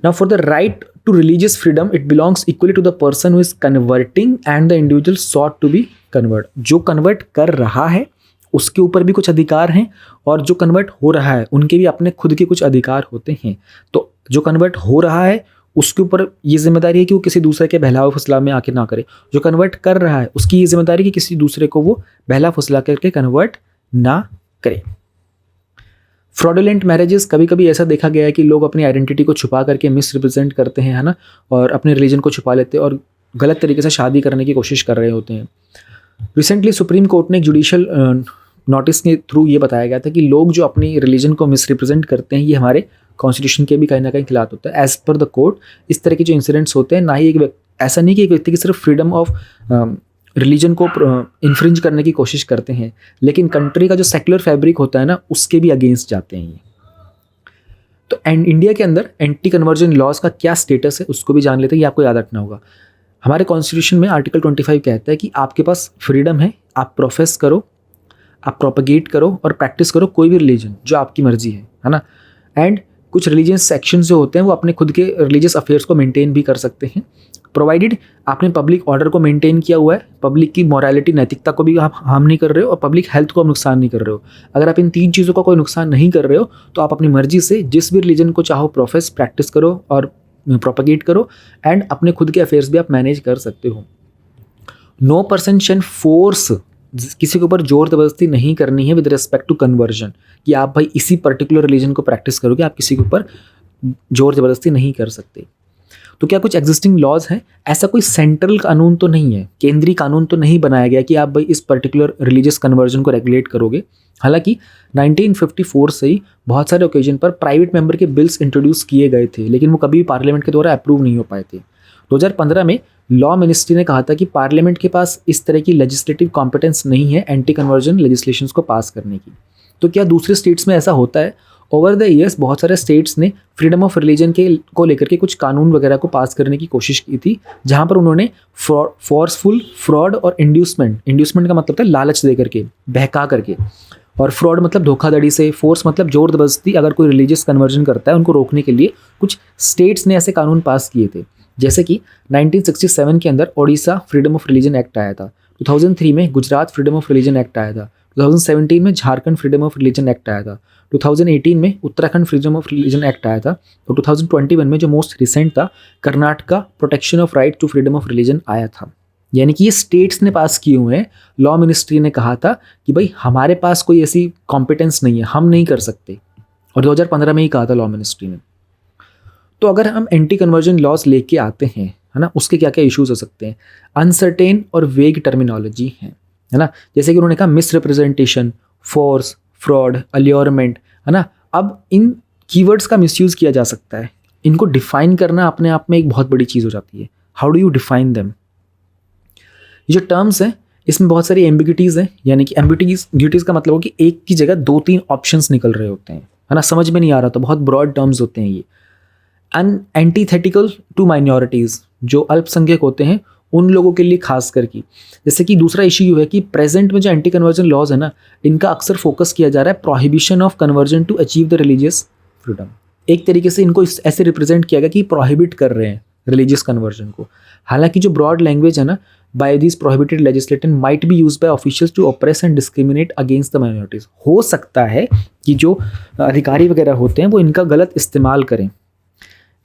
Now for the right to religious freedom, it belongs equally to the person who is converting and the individual sought to be convert. जो कन्वर्ट कर रहा है उसके ऊपर भी कुछ अधिकार हैं, और जो कन्वर्ट हो रहा है उनके भी अपने खुद के कुछ अधिकार होते हैं। तो जो कन्वर्ट हो रहा है उसके ऊपर ये जिम्मेदारी है कि वो किसी दूसरे के बहलाव फुसला में आके ना करे। जो कन्वर्ट कर रहा है उसकी ये जिम्मेदारी है कि किसी दूसरे को वो बहला फुसला करके कन्वर्ट ना करे। फ्रॉडुलेंट मैरिजेस, कभी कभी ऐसा देखा गया है कि लोग अपनी आइडेंटिटी को छुपा करके मिस रिप्रेजेंट करते हैं, है ना, और अपने रिलीजन को छुपा लेते हैं और गलत तरीके से शादी करने की कोशिश कर रहे होते हैं। रिसेंटली सुप्रीम कोर्ट ने एक जुडिशियल नोटिस के थ्रू ये बताया गया था कि लोग जो अपनी रिलीजन को मिस रिप्रेजेंट करते हैं ये हमारे कॉन्स्टिट्यूशन के भी कहीं ना कहीं खिलाफ होता है। एज पर द कोर्ट इस तरह के जो इंसिडेंट्स होते हैं, ना ही ऐसा नहीं कि एक व्यक्ति की सिर्फ फ्रीडम ऑफ रिलीजन को इन्फ्रिंज करने की कोशिश करते हैं, लेकिन कंट्री का जो सेक्युलर फैब्रिक होता है ना उसके भी अगेंस्ट जाते हैं ये। तो इंडिया के अंदर एंटी कन्वर्जन लॉज का क्या स्टेटस है उसको भी जान लेते हैं, ये आपको याद रखना होगा। हमारे कॉन्स्टिट्यूशन में आर्टिकल 25 कहता है कि आपके पास फ्रीडम है, आप प्रोफेस करो, आप प्रोपगेट करो और प्रैक्टिस करो कोई भी रिलीजन जो आपकी मर्जी है ना। एंड कुछ रिलीजियस सेक्शंस जो होते हैं वो अपने खुद के रिलीजियस अफेयर्स को मेंटेन भी कर सकते हैं, प्रोवाइडेड आपने पब्लिक ऑर्डर को मेंटेन किया हुआ है, पब्लिक की मॉरलिटी, नैतिकता को भी आप हार्म नहीं कर रहे हो और पब्लिक हेल्थ को आप नुकसान नहीं कर रहे हो। अगर आप इन 3 चीज़ों का कोई नुकसान नहीं कर रहे हो तो आप अपनी मर्जी से जिस भी रिलीजन को चाहो प्रोफेस, प्रैक्टिस करो और प्रोपगेट करो, एंड अपने खुद के अफेयर्स भी आप मैनेज कर सकते हो। नो पर्सन कैन फोर्स, किसी के ऊपर जोर जबरदस्ती नहीं करनी है विद रिस्पेक्ट टू कन्वर्जन, कि आप भाई इसी पर्टिकुलर रिलीजन को प्रैक्टिस करोगे, आप किसी के ऊपर जोर जबरदस्ती नहीं कर सकते। तो क्या कुछ एग्जिस्टिंग लॉज हैं? ऐसा कोई सेंट्रल कानून तो नहीं है, केंद्रीय कानून तो नहीं बनाया गया कि आप भाई इस पर्टिकुलर रिलीजियस कन्वर्जन को रेगुलेट करोगे। हालांकि 1954 से ही बहुत सारे ओकेजन पर प्राइवेट मेंबर के बिल्स इंट्रोड्यूस किए गए थे, लेकिन वो कभी पार्लियामेंट के द्वारा अप्रूव नहीं हो पाए थे। 2015 में लॉ मिनिस्ट्री ने कहा था कि पार्लियामेंट के पास इस तरह की लेजिस्लेटिव कॉम्पिटेंस नहीं है एंटी कन्वर्जन लेजिस्लेशंस को पास करने की। तो क्या दूसरे स्टेट्स में ऐसा होता है? ओवर द ईयर्स बहुत सारे स्टेट्स ने फ्रीडम ऑफ रिलीजन को लेकर के कुछ कानून वगैरह को पास करने की कोशिश की थी, जहाँ पर उन्होंने फोर्सफुल फ्रॉड और इंड्यूसमेंट का मतलब था लालच दे करके, बहका करके, और फ्रॉड मतलब धोखाधड़ी से, फोर्स मतलब जोर जबरदस्ती अगर कोई रिलीजियस कन्वर्जन करता है उनको रोकने के लिए कुछ स्टेट्स ने ऐसे कानून पास किए थे। जैसे कि 1967 के अंदर Odisha freedom of religion act आया था, 2003 में Gujarat freedom of religion act आया था, 2017 में Jharkhand freedom of religion act आया था, 2018 में Uttarakhand freedom of religion act आया था, और 2021 में जो मोस्ट रिसेंट था Karnataka protection of right to freedom of religion आया था। यानी कि ये स्टेट्स ने पास किए हुए हैं। लॉ मिनिस्ट्री ने कहा था कि भाई हमारे पास कोई ऐसी कॉम्पिटेंस नहीं है, हम नहीं कर सकते, और 2015 में ही कहा था लॉ मिनिस्ट्री ने। तो अगर हम एंटी कन्वर्जन लॉज लेके आते हैं, है ना, उसके क्या क्या इश्यूज हो सकते हैं? अनसर्टेन और वेग टर्मिनोलॉजी है ना, जैसे कि उन्होंने कहा मिस रिप्रेजेंटेशन, फोर्स, फ्रॉड, अल्योरमेंट, है ना। अब इन कीवर्ड्स का मिसयूज़ किया जा सकता है, इनको डिफाइन करना अपने आप में एक बहुत बड़ी चीज़ हो जाती है। How do you define them? ये जो टर्म्स हैं इसमें बहुत सारी एम्बिग्यूटीज़ हैं, यानी कि एम्बिग्यूटीज़ का मतलब हो कि एक की जगह 2-3 ऑप्शंस निकल रहे होते हैं, है ना, समझ में नहीं आ रहा, तो बहुत ब्रॉड टर्म्स होते हैं ये। एंटीथेटिकल टू माइनॉरिटीज़, जो अल्पसंख्यक होते हैं उन लोगों के लिए खास करके। जैसे कि दूसरा इश्यू है कि प्रेजेंट में जो एंटी कन्वर्जन लॉज है ना, इनका अक्सर फोकस किया जा रहा है prohibition of conversion to achieve the religious freedom. एक तरीके से इनको ऐसे रिप्रेजेंट किया गया कि प्रोहिबिट कर रहे हैं रिलीजियस कन्वर्जन को। हालांकि जो ब्रॉड लैंग्वेज है ना, by this prohibited legislation might be used by officials to oppress and discriminate against the minorities. हो सकता है कि जो अधिकारी वगैरह होते हैं वो इनका गलत इस्तेमाल करें।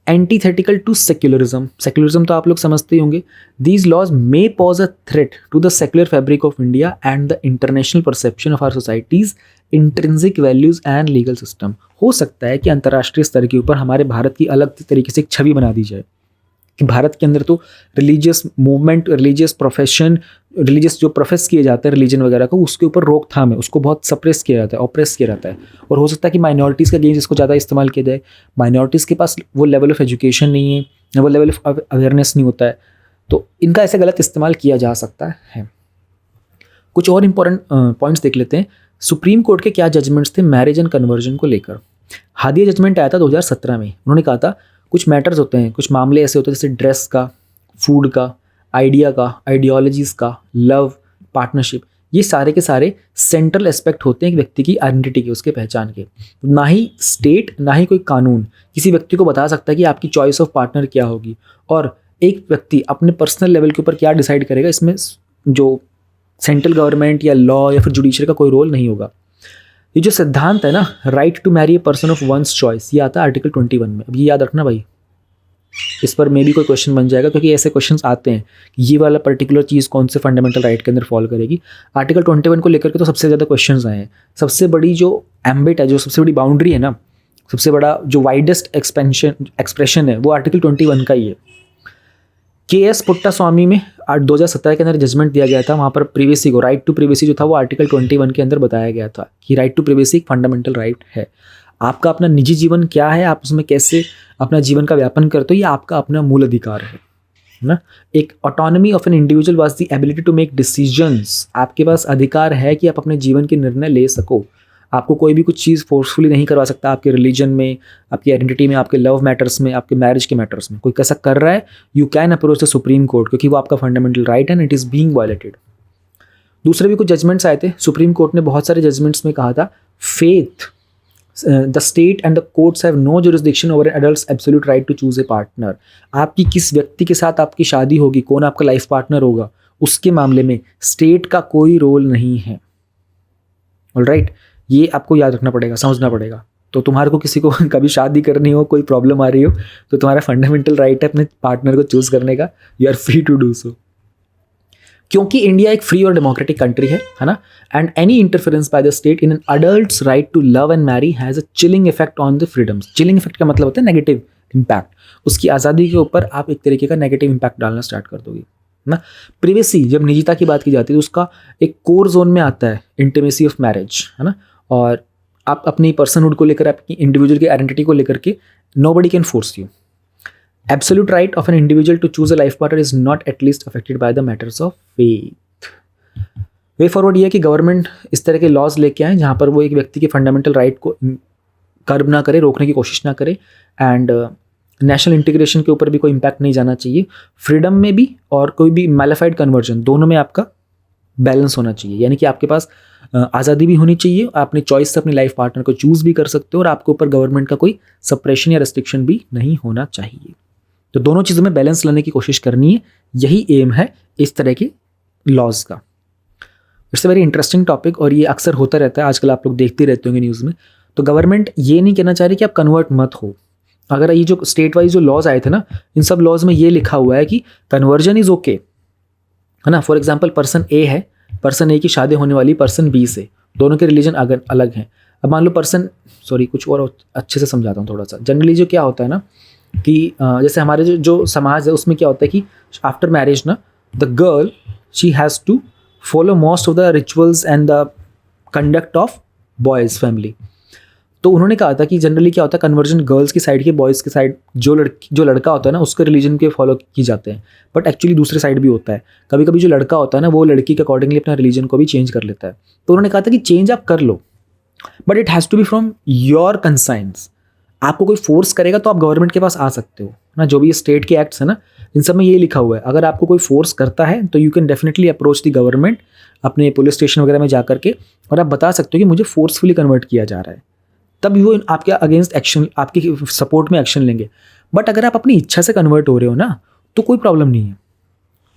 एंटीथेटिकल टू सेक्युलरिज्म, सेक्युलरिज्म तो आप लोग समझते ही होंगे। These laws may pose a threat to the secular fabric of India and the international perception of our society's intrinsic values and legal system. हो सकता है कि अंतर्राष्ट्रीय स्तर के ऊपर हमारे भारत की अलग तरीके से एक छवि बना दी जाए कि भारत के अंदर तो religious movement, religious profession, religious जो प्रोफेस किए जाते हैं रिलीजन वगैरह को, उसके ऊपर रोकथाम है, उसको बहुत सप्रेस किया जाता है, ऑप्रेस किया जाता है। और हो सकता है कि माइनॉरिटीज़ का अगेंस्ट इसको ज़्यादा इस्तेमाल किया जाए। माइनॉरिटीज़ के पास वो लेवल ऑफ एजुकेशन नहीं है, वो लेवल ऑफ अवेयरनेस नहीं होता है, तो इनका ऐसे गलत इस्तेमाल किया जा सकता है। कुछ और इंपॉर्टेंट पॉइंट्स देख लेते हैं। सुप्रीम कोर्ट के क्या जजमेंट्स थे मैरिज एंड कन्वर्जन को लेकर। हादिया जजमेंट आया था 2017 में। उन्होंने कहा था कुछ मैटर्स होते हैं, कुछ मामले ऐसे होते हैं जैसे ड्रेस का, फूड का, आइडिया का, आइडियोलॉजीज़ का, लव, पार्टनरशिप, ये सारे के सारे सेंट्रल एस्पेक्ट होते हैं एक व्यक्ति की आइडेंटिटी के, उसके पहचान के। ना ही स्टेट ना ही कोई कानून किसी व्यक्ति को बता सकता है कि आपकी चॉइस ऑफ पार्टनर क्या होगी, और एक व्यक्ति अपने पर्सनल लेवल के ऊपर क्या डिसाइड करेगा, इसमें जो सेंट्रल गवर्नमेंट या लॉ या फिर जुडिशरी का कोई रोल नहीं होगा। ये जो सिद्धांत है ना, right to marry a person of one's choice, ये आता है आर्टिकल 21 में। अब ये याद रखना भाई, इस पर मे भी कोई क्वेश्चन बन जाएगा, क्योंकि ऐसे क्वेश्चंस आते हैं कि ये वाला पर्टिकुलर चीज़ कौन से फंडामेंटल राइट के अंदर फॉल करेगी। आर्टिकल 21 को लेकर के तो सबसे ज़्यादा क्वेश्चंस आए हैं। सबसे बड़ी जो एम्बिट है, जो सबसे बड़ी बाउंड्री है ना, सबसे बड़ा जो वाइडेस्ट एक्सप्रेशन है, वो आर्टिकल 21 का ही है। KS पुट्टास्वामी में 2017 के अंदर जजमेंट दिया गया था। वहाँ पर प्रिवेसी को, राइट टू प्रिवेसी जो था, वो आर्टिकल 21 के अंदर बताया गया था कि राइट टू प्रिवेसी एक फंडामेंटल राइट है। आपका अपना निजी जीवन क्या है, आप उसमें कैसे अपना जीवन का व्यापन करते हो, ये आपका अपना मूल अधिकार है ना। एक autonomy of an individual was the ability to make decisions. आपके पास अधिकार है कि आप अपने जीवन के निर्णय ले सको। आपको कोई भी कुछ चीज़ फोर्सफुली नहीं करवा सकता, आपके रिलीजन में, आपकी आइडेंटिटी में, आपके लव मैटर्स में, आपके मैरिज के मैटर्स में। कोई कैसा कर रहा है, you can approach the supreme court, क्योंकि वो आपका फंडामेंटल राइट है and it is being violated. दूसरे भी कुछ जजमेंट्स आए थे। सुप्रीम कोर्ट ने बहुत सारे जजमेंट्स में कहा था, faith, the state and the courts have no jurisdiction over an adult's absolute right to choose a partner. आपकी किस व्यक्ति के साथ आपकी शादी होगी, कौन आपका लाइफ पार्टनर होगा, उसके मामले में स्टेट का कोई रोल नहीं है। ऑलराइट, ये आपको याद रखना पड़ेगा, समझना पड़ेगा। तो तुम्हारे को किसी को कभी शादी करनी हो, कोई प्रॉब्लम आ रही हो, तो तुम्हारा फंडामेंटल राइट है अपने पार्टनर को चूज करने का, you are free to do so. क्योंकि इंडिया एक फ्री और डेमोक्रेटिक कंट्री है ना, and any interference by the state in an adult's right to love and marry has a chilling effect on the freedoms. Chilling effect का मतलब होता है negative impact. उसकी आज़ादी के ऊपर आप एक तरीके का नेगेटिव इम्पैक्ट डालना स्टार्ट कर दोगे ना। प्रिवेसी, जब निजता की बात की जाती है तो उसका एक कोर जोन में आता है इंटीमेसी ऑफ मैरिज, है ना। और आप अपनी पर्सनहुड को लेकर, आपकी इंडिविजुअल की आइडेंटिटी को लेकर के, nobody can force you. Absolute right of an individual to choose a life partner is not at least affected by the matters of faith. Way forward ये है कि गवर्नमेंट इस तरह के लॉज लेके आए जहाँ पर वो एक व्यक्ति के फंडामेंटल राइट को कर्ब ना करे, रोकने की कोशिश ना करे, एंड नेशनल इंटीग्रेशन के ऊपर भी कोई इम्पैक्ट नहीं जाना चाहिए। फ्रीडम में भी और कोई भी मैलिफाइड कन्वर्जन, दोनों में आपका बैलेंस होना चाहिए। यानी कि आपके पास आज़ादी भी होनी चाहिए, आप अपनी चॉइस से अपनी लाइफ पार्टनर को चूज़ भी कर सकते हो, और आपके ऊपर गवर्नमेंट का कोई सप्रेशन या रेस्ट्रिक्शन भी नहीं होना चाहिए। तो दोनों चीज़ों में बैलेंस लाने की कोशिश करनी है, यही एम है इस तरह के लॉज का। It's a very interesting topic, और ये अक्सर होता रहता है, आजकल आप लोग देखते रहते होंगे न्यूज़ में। तो गवर्नमेंट ये नहीं कहना चाह रही कि आप कन्वर्ट मत हो। अगर ये जो स्टेट वाइज जो लॉज आए थे ना, इन सब लॉज में ये लिखा हुआ है कि कन्वर्जन इज़ ओके, है ना। फॉर एग्जाम्पल, पर्सन ए है, पर्सन ए की शादी होने वाली पर्सन बी से, दोनों के रिलीजन अलग हैं। अब मान लो कुछ और अच्छे से समझाता हूँ थोड़ा सा। जनरली जो क्या होता है ना कि जैसे हमारे जो समाज है उसमें क्या होता है कि आफ्टर मैरिज ना, the girl she has to follow most of the rituals and the conduct of boy's family. तो उन्होंने कहा था कि जनरली क्या होता है, कन्वर्जन गर्ल्स की साइड के, बॉयज़ की साइड, जो लड़का होता है ना उसके रिलीजन के फॉलो की जाते हैं, बट एक्चुअली दूसरे साइड भी होता है। कभी कभी जो लड़का होता है ना, वो लड़की के अकॉर्डिंगली अपना रिलीजन को भी चेंज कर लेता है। तो उन्होंने कहा था कि चेंज आप कर लो, but it has to be from your conscience. आपको कोई फोर्स करेगा तो आप गवर्नमेंट के पास आ सकते हो ना। जो भी स्टेट के एक्ट्स है ना, इन सब में यही लिखा हुआ है, अगर आपको कोई फोर्स करता है तो you can definitely approach the government अपने पुलिस स्टेशन वगैरह में जा करके, और आप बता सकते हो कि मुझे फोर्सफुली कन्वर्ट किया जा रहा है। तब वो आपके अगेंस्ट एक्शन, आपके सपोर्ट में एक्शन लेंगे। बट अगर आप अपनी इच्छा से कन्वर्ट हो रहे हो ना, तो कोई प्रॉब्लम नहीं है।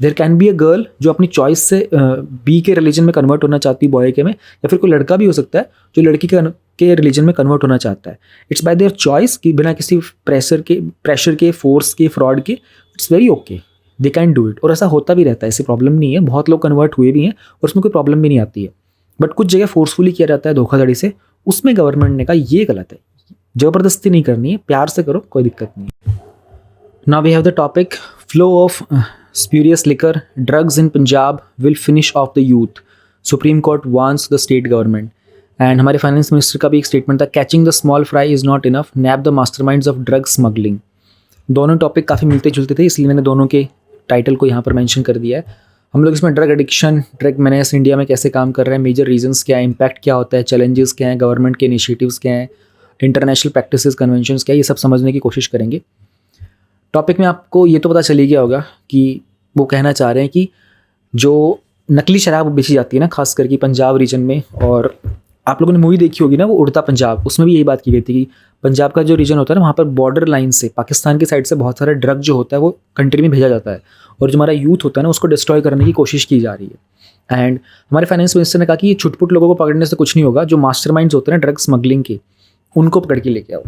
There can be a girl जो अपनी चॉइस से बी के रिलीजन में कन्वर्ट होना चाहती है, बॉय के में, या फिर कोई लड़का भी हो सकता है जो लड़की के रिलीजन में कन्वर्ट होना चाहता है। इट्स बाय देयर चॉइस, कि बिना किसी प्रेशर के, फोर्स के, फ्रॉड के। It's very okay, they can do it. और ऐसा होता भी रहता है, ऐसी प्रॉब्लम नहीं है, बहुत लोग कन्वर्ट हुए भी हैं और उसमें कोई प्रॉब्लम भी नहीं आती है। बट कुछ जगह फोर्सफुली किया जाता है, धोखाधड़ी से, उसमें गवर्नमेंट ने कहा ये गलत है, ज़बरदस्ती नहीं करनी है, प्यार से करो, कोई दिक्कत नहीं है। Now we have the topic flow of spurious liquor, drugs in Punjab will finish off the youth. Supreme Court wants the state government. And हमारे फाइनेंस मिनिस्टर का भी एक स्टेटमेंट था, catching the small fry is not enough, nap the masterminds of drug smuggling. दोनों topic काफ़ी मिलते जुलते थे, इसलिए मैंने दोनों के टाइटल को यहाँ पर मेंशन कर दिया है। हम लोग इसमें drug addiction, drug menace India में कैसे काम कर रहे हैं, मेजर रीजंस क्या है, इम्पैक्ट क्या होता है, चैलेंजेस क्या हैं, गवर्नमेंट के इनिशिएटिव्स क्या हैं, इंटरनेशनल प्रैक्टिसेस, कन्वेंशंस क्या है, ये सब समझने की कोशिश करेंगे। टॉपिक में आपको ये तो पता चल ही गया होगा कि वो कहना चाह रहे हैं कि जो नकली शराब बेची जाती है ना, खास करके पंजाब रीजन में, और आप लोगों ने मूवी देखी होगी ना वो उड़ता पंजाब, उसमें भी यही बात की गई थी कि पंजाब का जो रीजन होता है ना, वहाँ पर बॉर्डर लाइन से पाकिस्तान की साइड से बहुत सारा ड्रग जो होता है वो कंट्री में भेजा जाता है, और जो हमारा यूथ होता है ना उसको डिस्ट्रॉय करने की कोशिश की जा रही है। एंड हमारे फाइनेंस मिनिस्टर ने कहा कि ये छुटपुट लोगों को पकड़ने से कुछ नहीं होगा, जो मास्टरमाइंड्स होते हैं ना ड्रग स्मगलिंग के, उनको पकड़ के लेके आओ।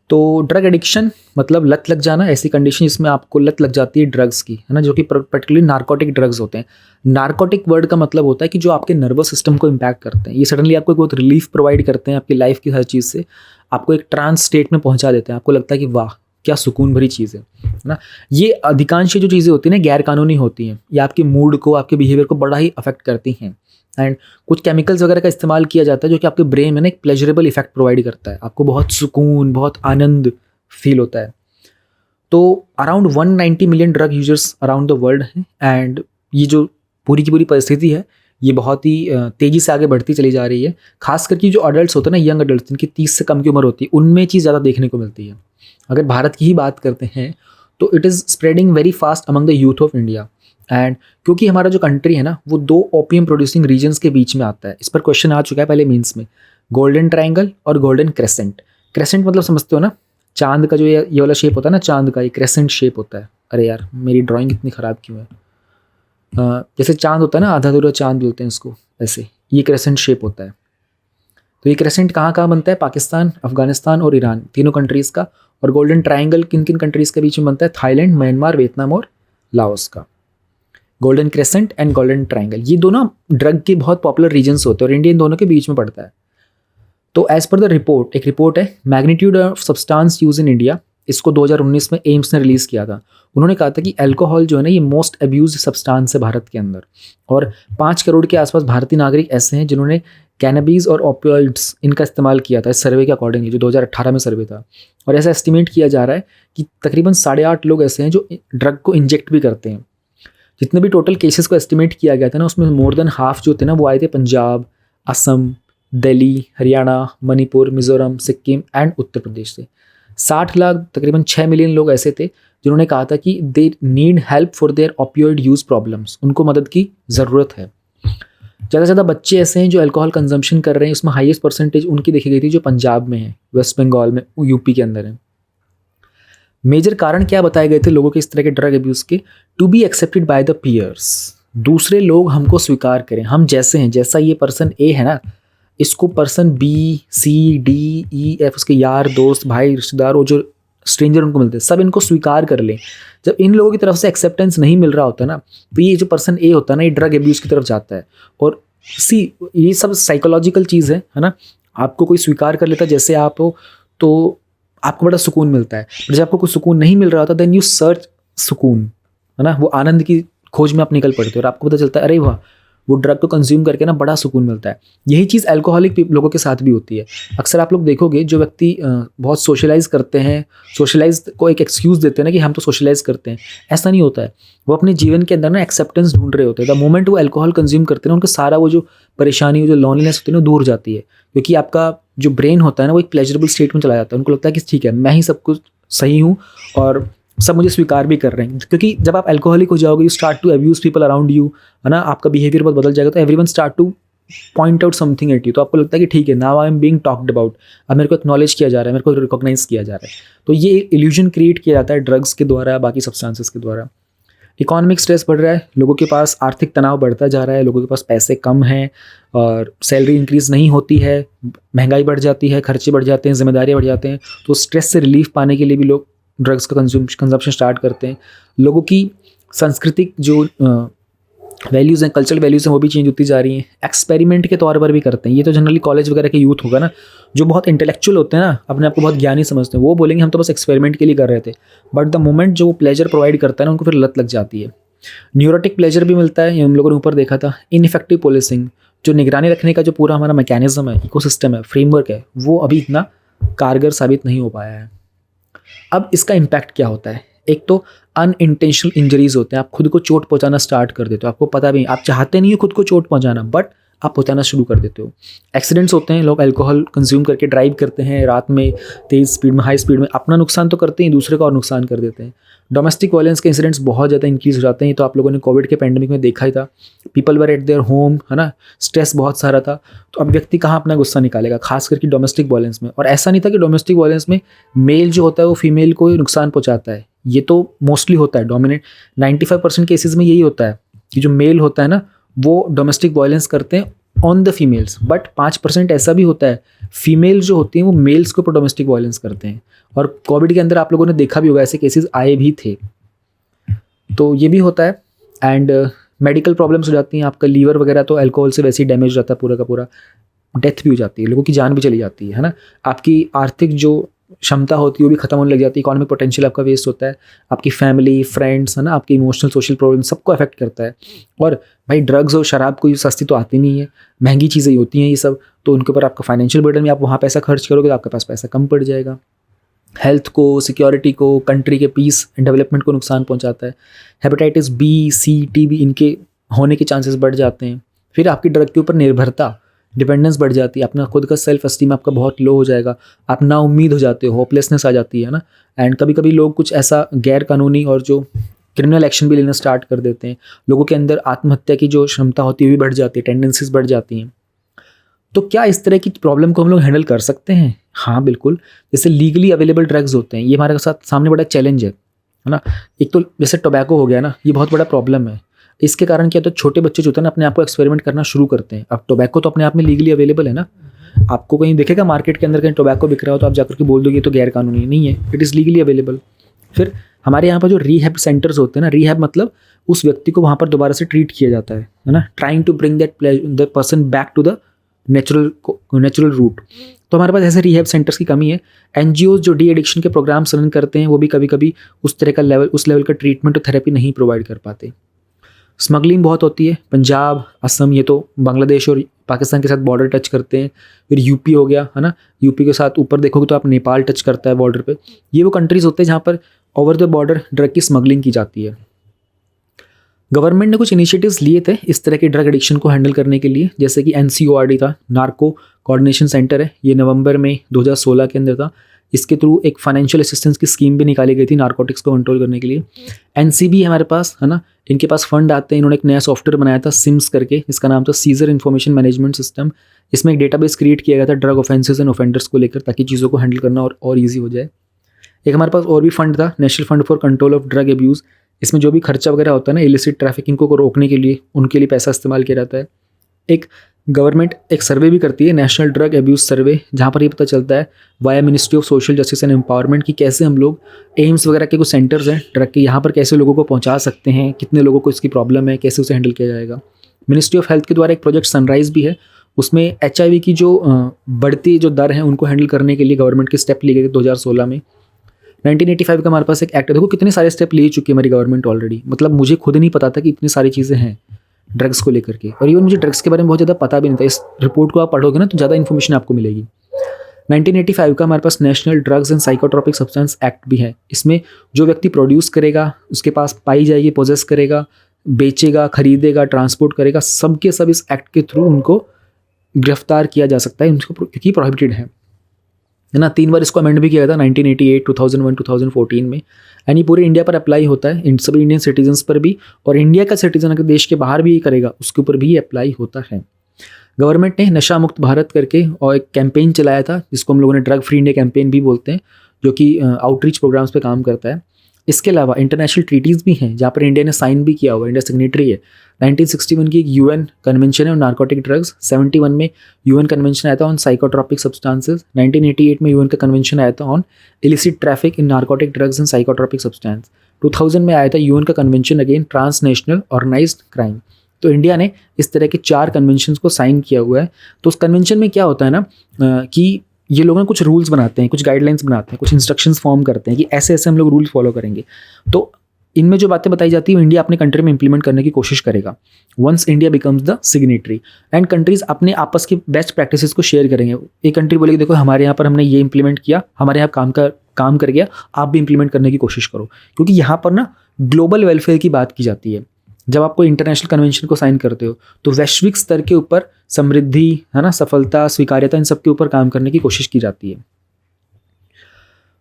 तो ड्रग एडिक्शन मतलब लत लग जाना, ऐसी कंडीशन जिसमें आपको लत लग जाती है ड्रग्स की, है ना, जो कि पर्टिकुलरली नार्कोटिक ड्रग्स होते हैं। नार्कोटिक वर्ड का मतलब होता है कि जो आपके नर्वस सिस्टम को इम्पैक्ट करते हैं, ये सडनली आपको बहुत रिलीफ प्रोवाइड करते हैं आपकी लाइफ की हर चीज़ से, आपको एक ट्रांस स्टेट में पहुंचा देते हैं, आपको लगता है कि वाह क्या सुकून भरी चीज़ है ना। ये अधिकांश जो चीज़ें होती हैं ना गैर कानूनी होती हैं, ये आपके मूड को, आपके बिहेवियर को बड़ा ही अफेक्ट करती हैं। एंड कुछ केमिकल्स वगैरह का इस्तेमाल किया जाता है जो कि आपके ब्रेन में ना एक प्लेजरेबल इफेक्ट प्रोवाइड करता है, आपको बहुत सुकून, बहुत आनंद फील होता है। तो around 190 million drug users around the world हैं, एंड ये जो पूरी की पूरी परिस्थिति है ये बहुत ही तेज़ी से आगे बढ़ती चली जा रही है। खास करके जो अडल्ट्स होते हैं ना, यंग अडल्ट्स जिनकी 30 से कम की उम्र होती है, उनमें चीज़ ज़्यादा देखने को मिलती है। अगर भारत की ही बात करते हैं तो it is spreading very fast among the youth of India. And क्योंकि हमारा जो कंट्री है ना वो 2 ओपियम प्रोड्यूसिंग रीजन्स के बीच में आता है, इस पर क्वेश्चन आ चुका है पहले मीन्स में, गोल्डन ट्रायंगल और गोल्डन क्रेसेंट। क्रेसेंट मतलब समझते हो ना, चांद का जो ये वाला शेप होता है ना, चांद का ये क्रेसेंट शेप होता है। अरे यार मेरी ड्राइंग इतनी ख़राब क्यों है, जैसे चांद होता है ना, आधा अधूरा चांद बोलते हैं उसको, ऐसे ये क्रेसेंट शेप होता है। तो ये क्रेसेंट कहाँ कहाँ बनता है, पाकिस्तान, अफगानिस्तान और ईरान, तीनों कंट्रीज़ का। और गोल्डन ट्रायंगल किन किन कंट्रीज़ के बीच में बनता है, थाईलैंड, म्यांमार, वियतनाम और लाओस का। Golden crescent and golden triangle ये दोनों ड्रग के बहुत पॉपुलर रीजन्स होते हैं, और इंडिया इन दोनों के बीच में पड़ता है। तो एज पर द रिपोर्ट, एक रिपोर्ट है magnitude of substance use in India, इसको 2019 में एम्स ने रिलीज़ किया था। उन्होंने कहा था कि अल्कोहल जो है ना ये मोस्ट अब्यूज्ड सब्सटेंस है भारत के अंदर, और 5 करोड़ के आसपास भारतीय नागरिक ऐसे हैं जिन्होंने कैनबीज और ओपियोइड्स इनका इस्तेमाल किया था, इस सर्वे के अकॉर्डिंगली जो 2018 में सर्वे था। और ऐसा एस्टिमेट किया जा रहा है कि तकरीबन 8.5 लोग ऐसे हैं जो ड्रग को इंजेक्ट भी करते हैं। जितने भी टोटल केसेस को एस्टिमेट किया गया था ना, उसमें मोर देन हाफ जो थे ना वो आए थे पंजाब, असम, दिल्ली, हरियाणा, मणिपुर, मिजोरम, सिक्किम एंड उत्तर प्रदेश से। 60 लाख, तकरीबन 6 मिलियन लोग ऐसे थे जिन्होंने कहा था कि they need help for their opioid use problems, उनको मदद की ज़रूरत है। ज़्यादा से ज़्यादा बच्चे ऐसे हैं जो अल्कोहल कंजम्पशन कर रहे हैं, उसमें हाईएस्ट परसेंटेज उनकी देखी गई थी जो पंजाब में है, वेस्ट बंगाल में, यूपी के अंदर है। मेजर कारण क्या बताए गए थे लोगों के इस तरह के ड्रग अब्यूज़ के, to be accepted by the peers, दूसरे लोग हमको स्वीकार करें, हम जैसे हैं, जैसा ये पर्सन ए है ना, इसको पर्सन बी, सी, डी, ई, एफ, उसके यार दोस्त, भाई, रिश्तेदार, वो जो स्ट्रेंजर उनको मिलते हैं, सब इनको स्वीकार कर लें। जब इन लोगों की तरफ से एक्सेप्टेंस नहीं मिल रहा होता ना, तो ये जो पर्सन ए होता है ना, ये ड्रग एब्यूज़ की तरफ जाता है। और सी, ये सब साइकोलॉजिकल चीज़ है ना, आपको कोई स्वीकार कर लेता जैसे आप हो तो आपको बड़ा सुकून मिलता है, पर जब आपको कोई सुकून नहीं मिल रहा होता देन यू सर्च सुकून, है ना, वो आनंद की खोज में आप निकल पड़ते हो, और आपको पता चलता है अरे वाह वो ड्रग को कंज्यूम करके ना बड़ा सुकून मिलता है। यही चीज़ अल्कोहलिक लोगों के साथ भी होती है। अक्सर आप लोग देखोगे जो व्यक्ति बहुत सोशलाइज करते हैं, सोशलाइज को एक एक्सक्यूज़ देते हैं ना कि हम तो सोशलाइज करते हैं, ऐसा नहीं होता है। वो अपने जीवन के अंदर ना एक्सेप्टेंस ढूंढ रहे होते हैं। द मोमेंट वो अल्कोहल कंज्यूम करते हैं ना, उनका सारा वो जो परेशानी, जो लॉनलीनेस होती है ना, दूर जाती है, क्योंकि आपका जो ब्रेन होता है ना वो एक प्लेजरेबल स्टेट में चला जाता है। उनको लगता है कि ठीक है मैं ही सब कुछ सही हूँ और सब मुझे स्वीकार भी कर रहे हैं। क्योंकि जब आप अल्कोहलिक हो जाओगे, you start to abuse people around you, है ना, आपका बिहेवियर बहुत बदल जाएगा, तो everyone start to point out something at you, तो आपको लगता है कि ठीक है, now I am being talked about, अब मेरे को एक्नॉलेज किया जा रहा है, मेरे को रिकॉग्नाइज किया जा रहा है। तो ये इल्यूजन क्रिएट किया जाता है ड्रग्स के द्वारा, बाकी सब्सटेंसेस के द्वारा। इकोनॉमिक स्ट्रेस बढ़ रहा है, लोगों के पास आर्थिक तनाव बढ़ता जा रहा है, लोगों के पास पैसे कम हैं और सैलरी इंक्रीज़ नहीं होती है, महंगाई बढ़ जाती है, खर्चे बढ़ जाते हैं, जिम्मेदारियाँ बढ़ जाते हैं। तो स्ट्रेस से रिलीफ पाने के लिए भी लोग ड्रग्स का कंजम्पशन स्टार्ट करते हैं। लोगों की सांस्कृतिक जो वैल्यूज़ हैं, कल्चरल वैल्यूज़ हैं, वो भी चेंज होती जा रही हैं। एक्सपेरिमेंट के तौर पर भी करते हैं। ये तो जनरली कॉलेज वगैरह के यूथ होगा ना, जो बहुत इंटेलेक्चुअल होते हैं ना, अपने आप को बहुत ज्ञानी समझते हैं, वो बोलेंगे हम तो बस एक्सपेरिमेंट के लिए कर रहे थे। बट द मोमेंट जो वो प्लेजर प्रोवाइड करता है ना, उनको फिर लत लग जाती है। न्यूरोटिक प्लेजर भी मिलता है, ये हम लोगों ने ऊपर देखा था। इनइफेक्टिव पुलिसिंग, जो निगरानी रखने का जो पूरा हमारा मैकेनिज्म है, इकोसिस्टम है, फ्रेमवर्क है, वो अभी इतना कारगर साबित नहीं हो पाया है। अब इसका इम्पैक्ट क्या होता है? एक तो अनइंटेंशनल इंजरीज होते हैं, आप खुद को चोट पहुंचाना स्टार्ट कर देते हो, आपको पता भी, आप चाहते नहीं हो खुद को चोट पहुंचाना, बट आप पहुंचाना शुरू कर देते हो। एक्सीडेंट्स होते हैं, लोग अल्कोहल कंज्यूम करके ड्राइव करते हैं रात में, तेज़ स्पीड में, हाई स्पीड में, अपना नुकसान तो करते हैं, दूसरे का और नुकसान कर देते हैं। डोमेस्टिक वायलेंस के इंसिडेंट्स बहुत ज़्यादा इंक्रीज हो जाते हैं, तो आप लोगों ने कोविड के पैंडेमिक में देखा ही था। People were at their home, है ना, स्ट्रेस बहुत सारा था, तो अब व्यक्ति कहाँ अपना गुस्सा निकालेगा, खास करके डोमेस्टिक वायलेंस में। और ऐसा नहीं था कि डोमेस्टिक वायलेंस में मेल जो होता है वो फीमेल को नुकसान पहुँचाता है, ये तो मोस्टली होता है, डोमिनेट 95% केसेस में यही होता है कि जो मेल होता है ना, वो डोमेस्टिक वायलेंस करते हैं ऑन द फीमेल्स। बट 5% ऐसा भी होता है, फीमेल जो होती हैं वो मेल्स के ऊपर डोमेस्टिक वायलेंस करते हैं। और कोविड के अंदर आप लोगों ने देखा भी होगा, ऐसे केसेस आए भी थे। तो ये भी होता है। एंड मेडिकल प्रॉब्लम्स हो जाती हैं, आपका लीवर वगैरह तो अल्कोहल से वैसे ही डैमेज हो जाता है पूरा का पूरा, डेथ भी हो जाती है, लोगों की जान भी चली जाती है ना। आपकी आर्थिक जो क्षमता होती है वो भी खत्म होने लग जाती है, इकोनॉमिक पोटेंशियल आपका वेस्ट होता है, आपकी फैमिली, फ्रेंड्स, है ना, आपकी इमोशनल सोशल प्रॉब्लम सबको अफेक्ट करता है। और भाई ड्रग्स और शराब कोई सस्ती तो आती नहीं है, महंगी चीज़ें ही होती हैं ये सब, तो उनके ऊपर आपका फाइनेंशियल बर्डन में, आप वहाँ पैसा खर्च करोगे तो आपके पास पैसा कम पड़ जाएगा। हेल्थ को, सिक्योरिटी को, कंट्री के पीस एंड डेवलपमेंट को नुकसान पहुँचाता है। हेपेटाइटिस बी, सी, टीबी इनके होने के चांसेस बढ़ जाते हैं। फिर आपकी ड्रग के ऊपर निर्भरता, डिपेंडेंस बढ़ जाती है, अपना खुद का सेल्फ एस्टीम आपका बहुत लो हो जाएगा, आप ना उम्मीद हो जाते हो, होपलेसनेस आ जाती है ना। एंड कभी कभी लोग कुछ ऐसा गैर कानूनी और जो क्रिमिनल एक्शन भी लेना स्टार्ट कर देते हैं। लोगों के अंदर आत्महत्या की जो क्षमता होती है वो भी बढ़ जाती है, टेंडेंसीज बढ़ जाती हैं। तो क्या इस तरह की प्रॉब्लम को हम लोग हैंडल कर सकते हैं? हाँ बिल्कुल। जैसे लीगली अवेलेबल ड्रग्स होते हैं, ये हमारे साथ सामने बड़ा चैलेंज है ना। एक तो जैसे टोबैको हो गया ना, ये बहुत बड़ा प्रॉब्लम है। इसके कारण क्या, तो छोटे बच्चे जो होते हैं ना, अपने आप को एक्सपेरिमेंट करना शुरू करते हैं। अब टोबैको तो अपने आप में लीगली अवेलेबल है ना, आपको कहीं दिखेगा मार्केट के अंदर कहीं टोबैको बिक रहा हो तो आप जाकर के बोल दोगे ये तो गैर कानूनी नहीं है, इट इज़ लीगली अवेलेबल। फिर हमारे यहाँ पर जो रिहैब सेंटर्स होते हैं ना, रिहैब मतलब उस व्यक्ति को वहाँ पर दोबारा से ट्रीट किया जाता है ना, trying to bring the person back to the natural route. तो हमारे पास ऐसे रिहैब सेंटर्स की कमी है। एनजीओ जो डी एडिक्शन के प्रोग्राम्स रन करते हैं वो भी कभी कभी उस तरह का उस लेवल का ट्रीटमेंट और थेरेपी नहीं प्रोवाइड कर पाते। स्मगलिंग बहुत होती है, पंजाब, असम, ये तो बांग्लादेश और पाकिस्तान के साथ बॉर्डर टच करते हैं। फिर यूपी हो गया, है ना, यूपी के साथ ऊपर देखोगे तो आप नेपाल टच करता है बॉर्डर पे। ये वो कंट्रीज़ होते हैं जहाँ पर ओवर द बॉर्डर ड्रग की स्मगलिंग की जाती है। गवर्नमेंट ने कुछ इनिशिएटिव्स लिए थे इस तरह के ड्रग एडिक्शन को हैंडल करने के लिए, जैसे कि NCORD था, नार्को कोऑर्डिनेशन सेंटर है, ये नवंबर में 2016 के अंदर था। इसके थ्रू एक फाइनेंशियल असिस्टेंस की स्कीम भी निकाली गई थी नारकोटिक्स को कंट्रोल करने के लिए। NCB है हमारे पास, है ना, इनके पास फंड आते हैं, इन्होंने एक नया सॉफ्टवेयर बनाया था सिम्स करके, इसका नाम था सीजर इन्फॉर्मेशन मैनेजमेंट सिस्टम। इसमें एक डेटाबेस क्रिएट किया गया था ड्रग ऑफेंसेस एंड ऑफेंडर्स को लेकर, ताकि चीज़ों को हैंडल करना और ईजी हो जाए। एक हमारे पास और भी फंड था, national fund for control of drug abuse. इसमें जो भी खर्चा वगैरह होता है ना इलिसिट ट्रैफिकिंग को रोकने के लिए, उनके लिए पैसा इस्तेमाल किया जाता है। एक गवर्नमेंट एक सर्वे भी करती है, नेशनल ड्रग एब्यूज़ सर्वे, जहाँ पर ये पता चलता है via ministry of social justice and empowerment कि कैसे हम लोग एम्स वगैरह के कुछ सेंटर्स हैं ड्रग के, यहाँ पर कैसे लोगों को पहुँचा सकते हैं, कितने लोगों को इसकी प्रॉब्लम है, कैसे उसे हैंडल किया जाएगा। मिनिस्ट्री ऑफ हेल्थ के द्वारा एक प्रोजेक्ट सनराइज भी है, उसमें HIV की जो बढ़ती जो दर है उनको हैंडल करने के लिए गवर्नमेंट के स्टेप लिए गए थे 2016 में। 1985 का हमारे पास एक एक्ट है, देखो कितने सारे स्टेप ले चुकी है हमारी गवर्नमेंट ऑलरेडी। मतलब मुझे खुद नहीं पता था कि इतनी सारी चीज़ें हैं ड्रग्स को लेकर के, और इवन मुझे ड्रग्स के बारे में बहुत ज़्यादा पता भी नहीं था। इस रिपोर्ट को आप पढ़ोगे ना तो ज़्यादा इन्फॉर्मेशन आपको मिलेगी। 1985 का हमारे पास national drugs and psychotropic substance act भी है। इसमें जो व्यक्ति प्रोड्यूस करेगा, उसके पास पाई जाएगी, पोजेस करेगा, बेचेगा, खरीदेगा, ट्रांसपोर्ट करेगा, सब के सब इस एक्ट के थ्रू उनको गिरफ्तार किया जा सकता है, उनको क्योंकि प्रोहिबिटेड है ना। 3 बार इसको अमेंड भी किया था, 1988, 2001, 2014 में। यानी पूरे इंडिया पर अप्लाई होता है, इन सभी इंडियन सिटीजन्स पर भी, और इंडिया का सिटीजन अगर देश के बाहर भी ये करेगा उसके ऊपर भी ये अप्लाई होता है। गवर्नमेंट ने नशा मुक्त भारत करके और एक कैंपेन चलाया था जिसको हम लोगों ने ड्रग फ्री इंडिया कैंपेन भी बोलते हैं, जो कि आउटरीच प्रोग्राम्स पे काम करता है। इसके अलावा इंटरनेशनल ट्रीटीज़ भी हैं जहाँ पर इंडिया ने साइन भी किया हुआ है, इंडिया सिग्नेटरी है। 1961 की एक यूएन कन्वेंशन है ऑन नार्कोटिक ड्रग्स, 71 में यूएन कन्वेंशन आया था ऑन साइकोट्रॉपिक सब्सटेंसेज, 1988 में यूएन का कन्वेंशन आया था on illicit traffic in narcotic drugs and psychotropic substance, 2000 में आया था यूएन का convention against transnational organised crime. तो इंडिया ने इस तरह के 4 कन्वेंशन को साइन किया हुआ है। तो उस कन्वेंशन में क्या होता है ना कि ये लोग कुछ रूल्स बनाते हैं, कुछ गाइडलाइंस बनाते हैं, कुछ इंस्ट्रक्शंस फॉर्म करते हैं कि ऐसे ऐसे हम लोग रूल्स फॉलो करेंगे। तो इनमें जो बातें बताई जाती है इंडिया अपने कंट्री में इंप्लीमेंट करने की कोशिश करेगा once India becomes the signatory, and countries अपने आपस की बेस्ट प्रैक्टिसेस को शेयर करेंगे। एक कंट्री बोलेगी देखो हमारे यहाँ पर हमने ये इंप्लीमेंट किया, हमारे यहाँ काम कर गया, आप भी इंप्लीमेंट करने की कोशिश करो, क्योंकि यहाँ पर ना ग्लोबल वेलफेयर की बात की जाती है। जब आप कोई इंटरनेशनल कन्वेंशन को साइन करते हो तो वैश्विक स्तर के ऊपर समृद्धि है ना, सफलता, स्वीकार्यता, इन सब के ऊपर काम करने की कोशिश की जाती है।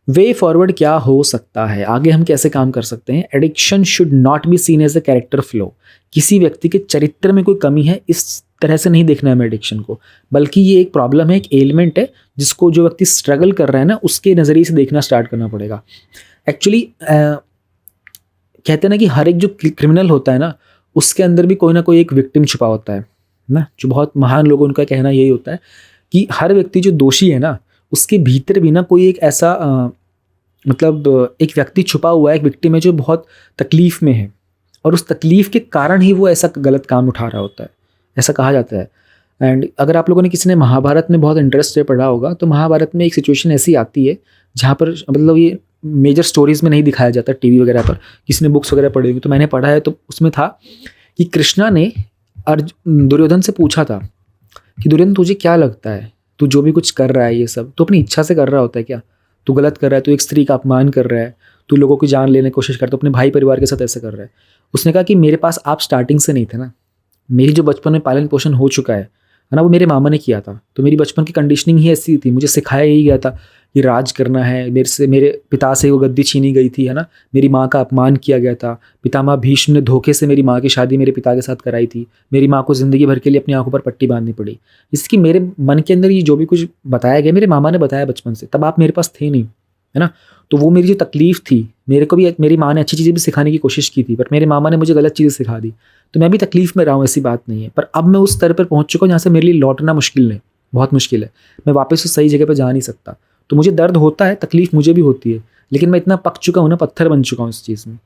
वे फॉरवर्ड क्या हो सकता है, आगे हम कैसे काम कर सकते हैं? Addiction should not be seen as a character flaw. किसी व्यक्ति के चरित्र में कोई कमी है इस तरह से नहीं देखना है हमें एडिक्शन को, बल्कि ये एक प्रॉब्लम है, एक एलिमेंट है जिसको जो व्यक्ति स्ट्रगल कर रहा है ना उसके नज़रिए से देखना स्टार्ट करना पड़ेगा। एक्चुअली कहते हैं ना कि हर एक जो क्रिमिनल होता है ना उसके अंदर भी कोई ना कोई एक विक्टिम छुपा होता है ना। जो बहुत महान लोगों उनका कहना यही होता है कि हर व्यक्ति जो दोषी है ना उसके भीतर भी ना कोई एक ऐसा मतलब एक व्यक्ति छुपा हुआ है, एक विक्टिम है जो बहुत तकलीफ़ में है और उस तकलीफ़ के कारण ही वो ऐसा गलत काम उठा रहा होता है, ऐसा कहा जाता है। एंड अगर आप लोगों ने किसी ने महाभारत में बहुत इंटरेस्ट से पढ़ा होगा तो महाभारत में एक सिचुएशन ऐसी आती है जहाँ पर मतलब ये मेजर स्टोरीज़ में नहीं दिखाया जाता, टीवी वगैरह पर किसी ने बुक्स वगैरह पढ़ी होगी तो मैंने पढ़ा है। तो उसमें था कि कृष्णा ने दुर्योधन से पूछा था कि दुर्योधन तुझे क्या लगता है, तू जो भी कुछ कर रहा है ये सब तो अपनी इच्छा से कर रहा होता है क्या? तू गलत कर रहा है, तू एक स्त्री का अपमान कर रहा है, तू लोगों की जान लेने की कोशिश करता है, अपने भाई परिवार के साथ ऐसे कर रहा है। उसने कहा कि मेरे पास आप स्टार्टिंग से नहीं थे ना, मेरी जो बचपन में पालन पोषण हो चुका है ना वो मेरे मामा ने किया था। तो मेरी बचपन की कंडीशनिंग ही ऐसी थी, मुझे सिखाया यही गया था कि राज करना है, मेरे पिता से वो गद्दी छीनी गई थी है ना, मेरी माँ का अपमान किया गया था, पितामह भीष्म ने धोखे से मेरी माँ की शादी मेरे पिता के साथ कराई थी, मेरी माँ को ज़िंदगी भर के लिए अपनी आंखों पर पट्टी बांधनी पड़ी। इसकी मेरे मन के अंदर ये जो भी कुछ बताया गया मेरे मामा ने बताया बचपन से, तब आप मेरे पास थे नहीं है ना। तो वो मेरी जो तकलीफ़ थी, मेरे को भी मेरी माँ ने अच्छी चीज़ें भी सिखाने की कोशिश की थी, पर मेरे मामा ने मुझे गलत चीज़ें सिखा दी, तो मैं भी तकलीफ़ में रहा हूँ, ऐसी बात नहीं है। पर अब मैं उस स्तर पर पहुँच चुका हूँ जहाँ से मेरे लिए लौटना मुश्किल है, बहुत मुश्किल है, मैं वापस उस सही जगह पर जा नहीं सकता। तो मुझे दर्द होता है, तकलीफ़ मुझे भी होती है, लेकिन मैं इतना पक चुका हूँ ना, पत्थर बन चुका हूँ इस चीज़ में।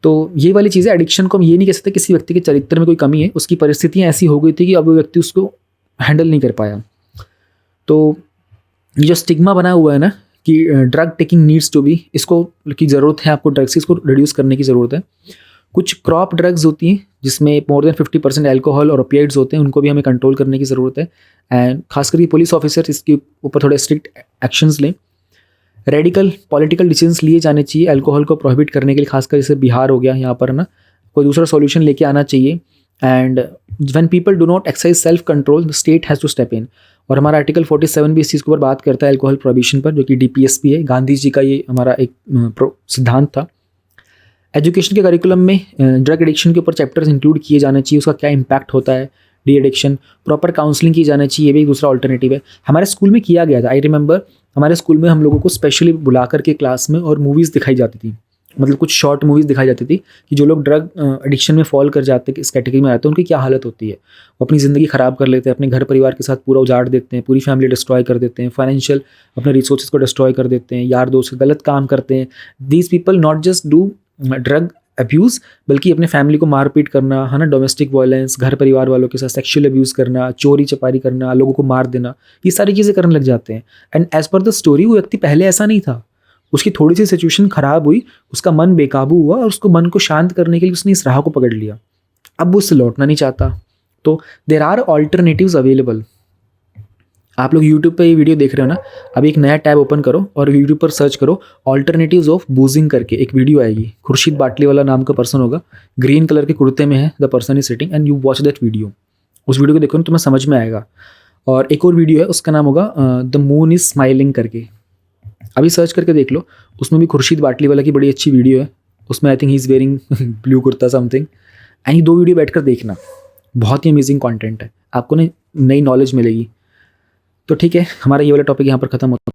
तो ये वाली चीज़ें, एडिक्शन को हम ये नहीं कह सकते किसी व्यक्ति के चरित्र में कोई कमी है, उसकी परिस्थितियाँ ऐसी हो गई थी कि अब वो व्यक्ति उसको हैंडल नहीं कर पाया। तो ये जो स्टिग्मा बना हुआ है ना कि drug taking needs to be, इसको की ज़रूरत है, आपको ड्रग्स इसको रिड्यूस करने की ज़रूरत है। कुछ क्रॉप ड्रग्स होती हैं जिसमें मोर देन 50% अल्कोहल और ओपिएट्स होते हैं, उनको भी हमें कंट्रोल करने की ज़रूरत है। एंड खासकर ये पुलिस ऑफिसर इसके ऊपर थोड़े स्ट्रिक्ट एक्शंस लें। रेडिकल पॉलिटिकल डिसीजंस लिए जाने चाहिए अल्कोहल को प्रोहिबिट करने के लिए, खासकर जैसे बिहार हो गया, यहाँ पर ना कोई दूसरा सॉल्यूशन लेके आना चाहिए। And when people do not exercise self control the state has to step in. और हमारा आर्टिकल 47 भी इस चीज़ के ऊपर बात करता है, अल्कोहल प्रोहिबिशन पर, जो कि DPSP है, गांधी जी का ये हमारा एक सिद्धांत था। एजुकेशन के करिकुलम में ड्रग एडिक्शन के ऊपर चैप्टर्स इंक्लूड किए जाने चाहिए, उसका क्या इम्पैक्ट होता है, डी एडिक्शन, प्रॉपर काउंसलिंग की जानी चाहिए, ये भी एक दूसरा ऑल्टरनेटिव है। हमारे स्कूल में किया गया था, आई रिमेंबर हमारे स्कूल में हम लोगों को स्पेशली बुला करके क्लास में और मूवीज़ दिखाई जाती थी, मतलब कुछ शॉर्ट मूवीज़ दिखाई जाती थी कि जो लोग ड्रग एडिक्शन में फॉल कर जाते हैं, इस कैटेगरी में आते हैं, उनकी क्या हालत होती है। वो अपनी ज़िंदगी ख़राब कर लेते हैं, अपने घर परिवार के साथ पूरा उजाड़ देते हैं, पूरी फैमिली डिस्ट्रॉय कर देते हैं, फाइनेंशियल अपने रिसोर्सेज को डिस्ट्रॉय कर देते हैं, यार दोस्त गलत काम करते हैं। These people not just do drug abuse, बल्कि अपने फैमिली को मारपीट करना है ना, डोमेस्टिक वायलेंस, घर परिवार वालों के साथ सेक्सुअल अब्यूज़ करना, चोरी चपारी करना, लोगों को मार देना, ये सारी चीज़ें करने लग जाते हैं। And as per the story वो व्यक्ति पहले ऐसा नहीं था, उसकी थोड़ी सी सिचुएशन ख़राब हुई, उसका मन बेकाबू हुआ और उसको मन को शांत करने के लिए उसने इस राह को पकड़ लिया, अब वो उससे लौटना नहीं चाहता। तो देर आर ऑल्टरनेटिव्स अवेलेबल। आप लोग यूट्यूब पे ये वीडियो देख रहे हो ना, अभी एक नया टैब ओपन करो और यूट्यूब पर सर्च करो ऑल्टरनेटिव्स ऑफ बूजिंग करके, एक वीडियो आएगी। खुर्शीद बाटली वाला नाम का पर्सन होगा, ग्रीन कलर के कुर्ते में है, the person is sitting, and you watch that video. उस वीडियो को देखो ना तुम्हें समझ में आएगा। और एक और वीडियो है, उसका नाम होगा द मून इज़ स्माइलिंग करके, अभी सर्च करके देख लो, उसमें भी खुर्शीद बाटली वाला की बड़ी अच्छी वीडियो है। उसमें I think he is wearing blue kurta something, and ये दो वीडियो बैठकर देखना, बहुत ही अमेजिंग कंटेंट है, आपको ना नई नॉलेज मिलेगी। तो ठीक है, हमारा ये वाला टॉपिक यहाँ पर ख़त्म होता है।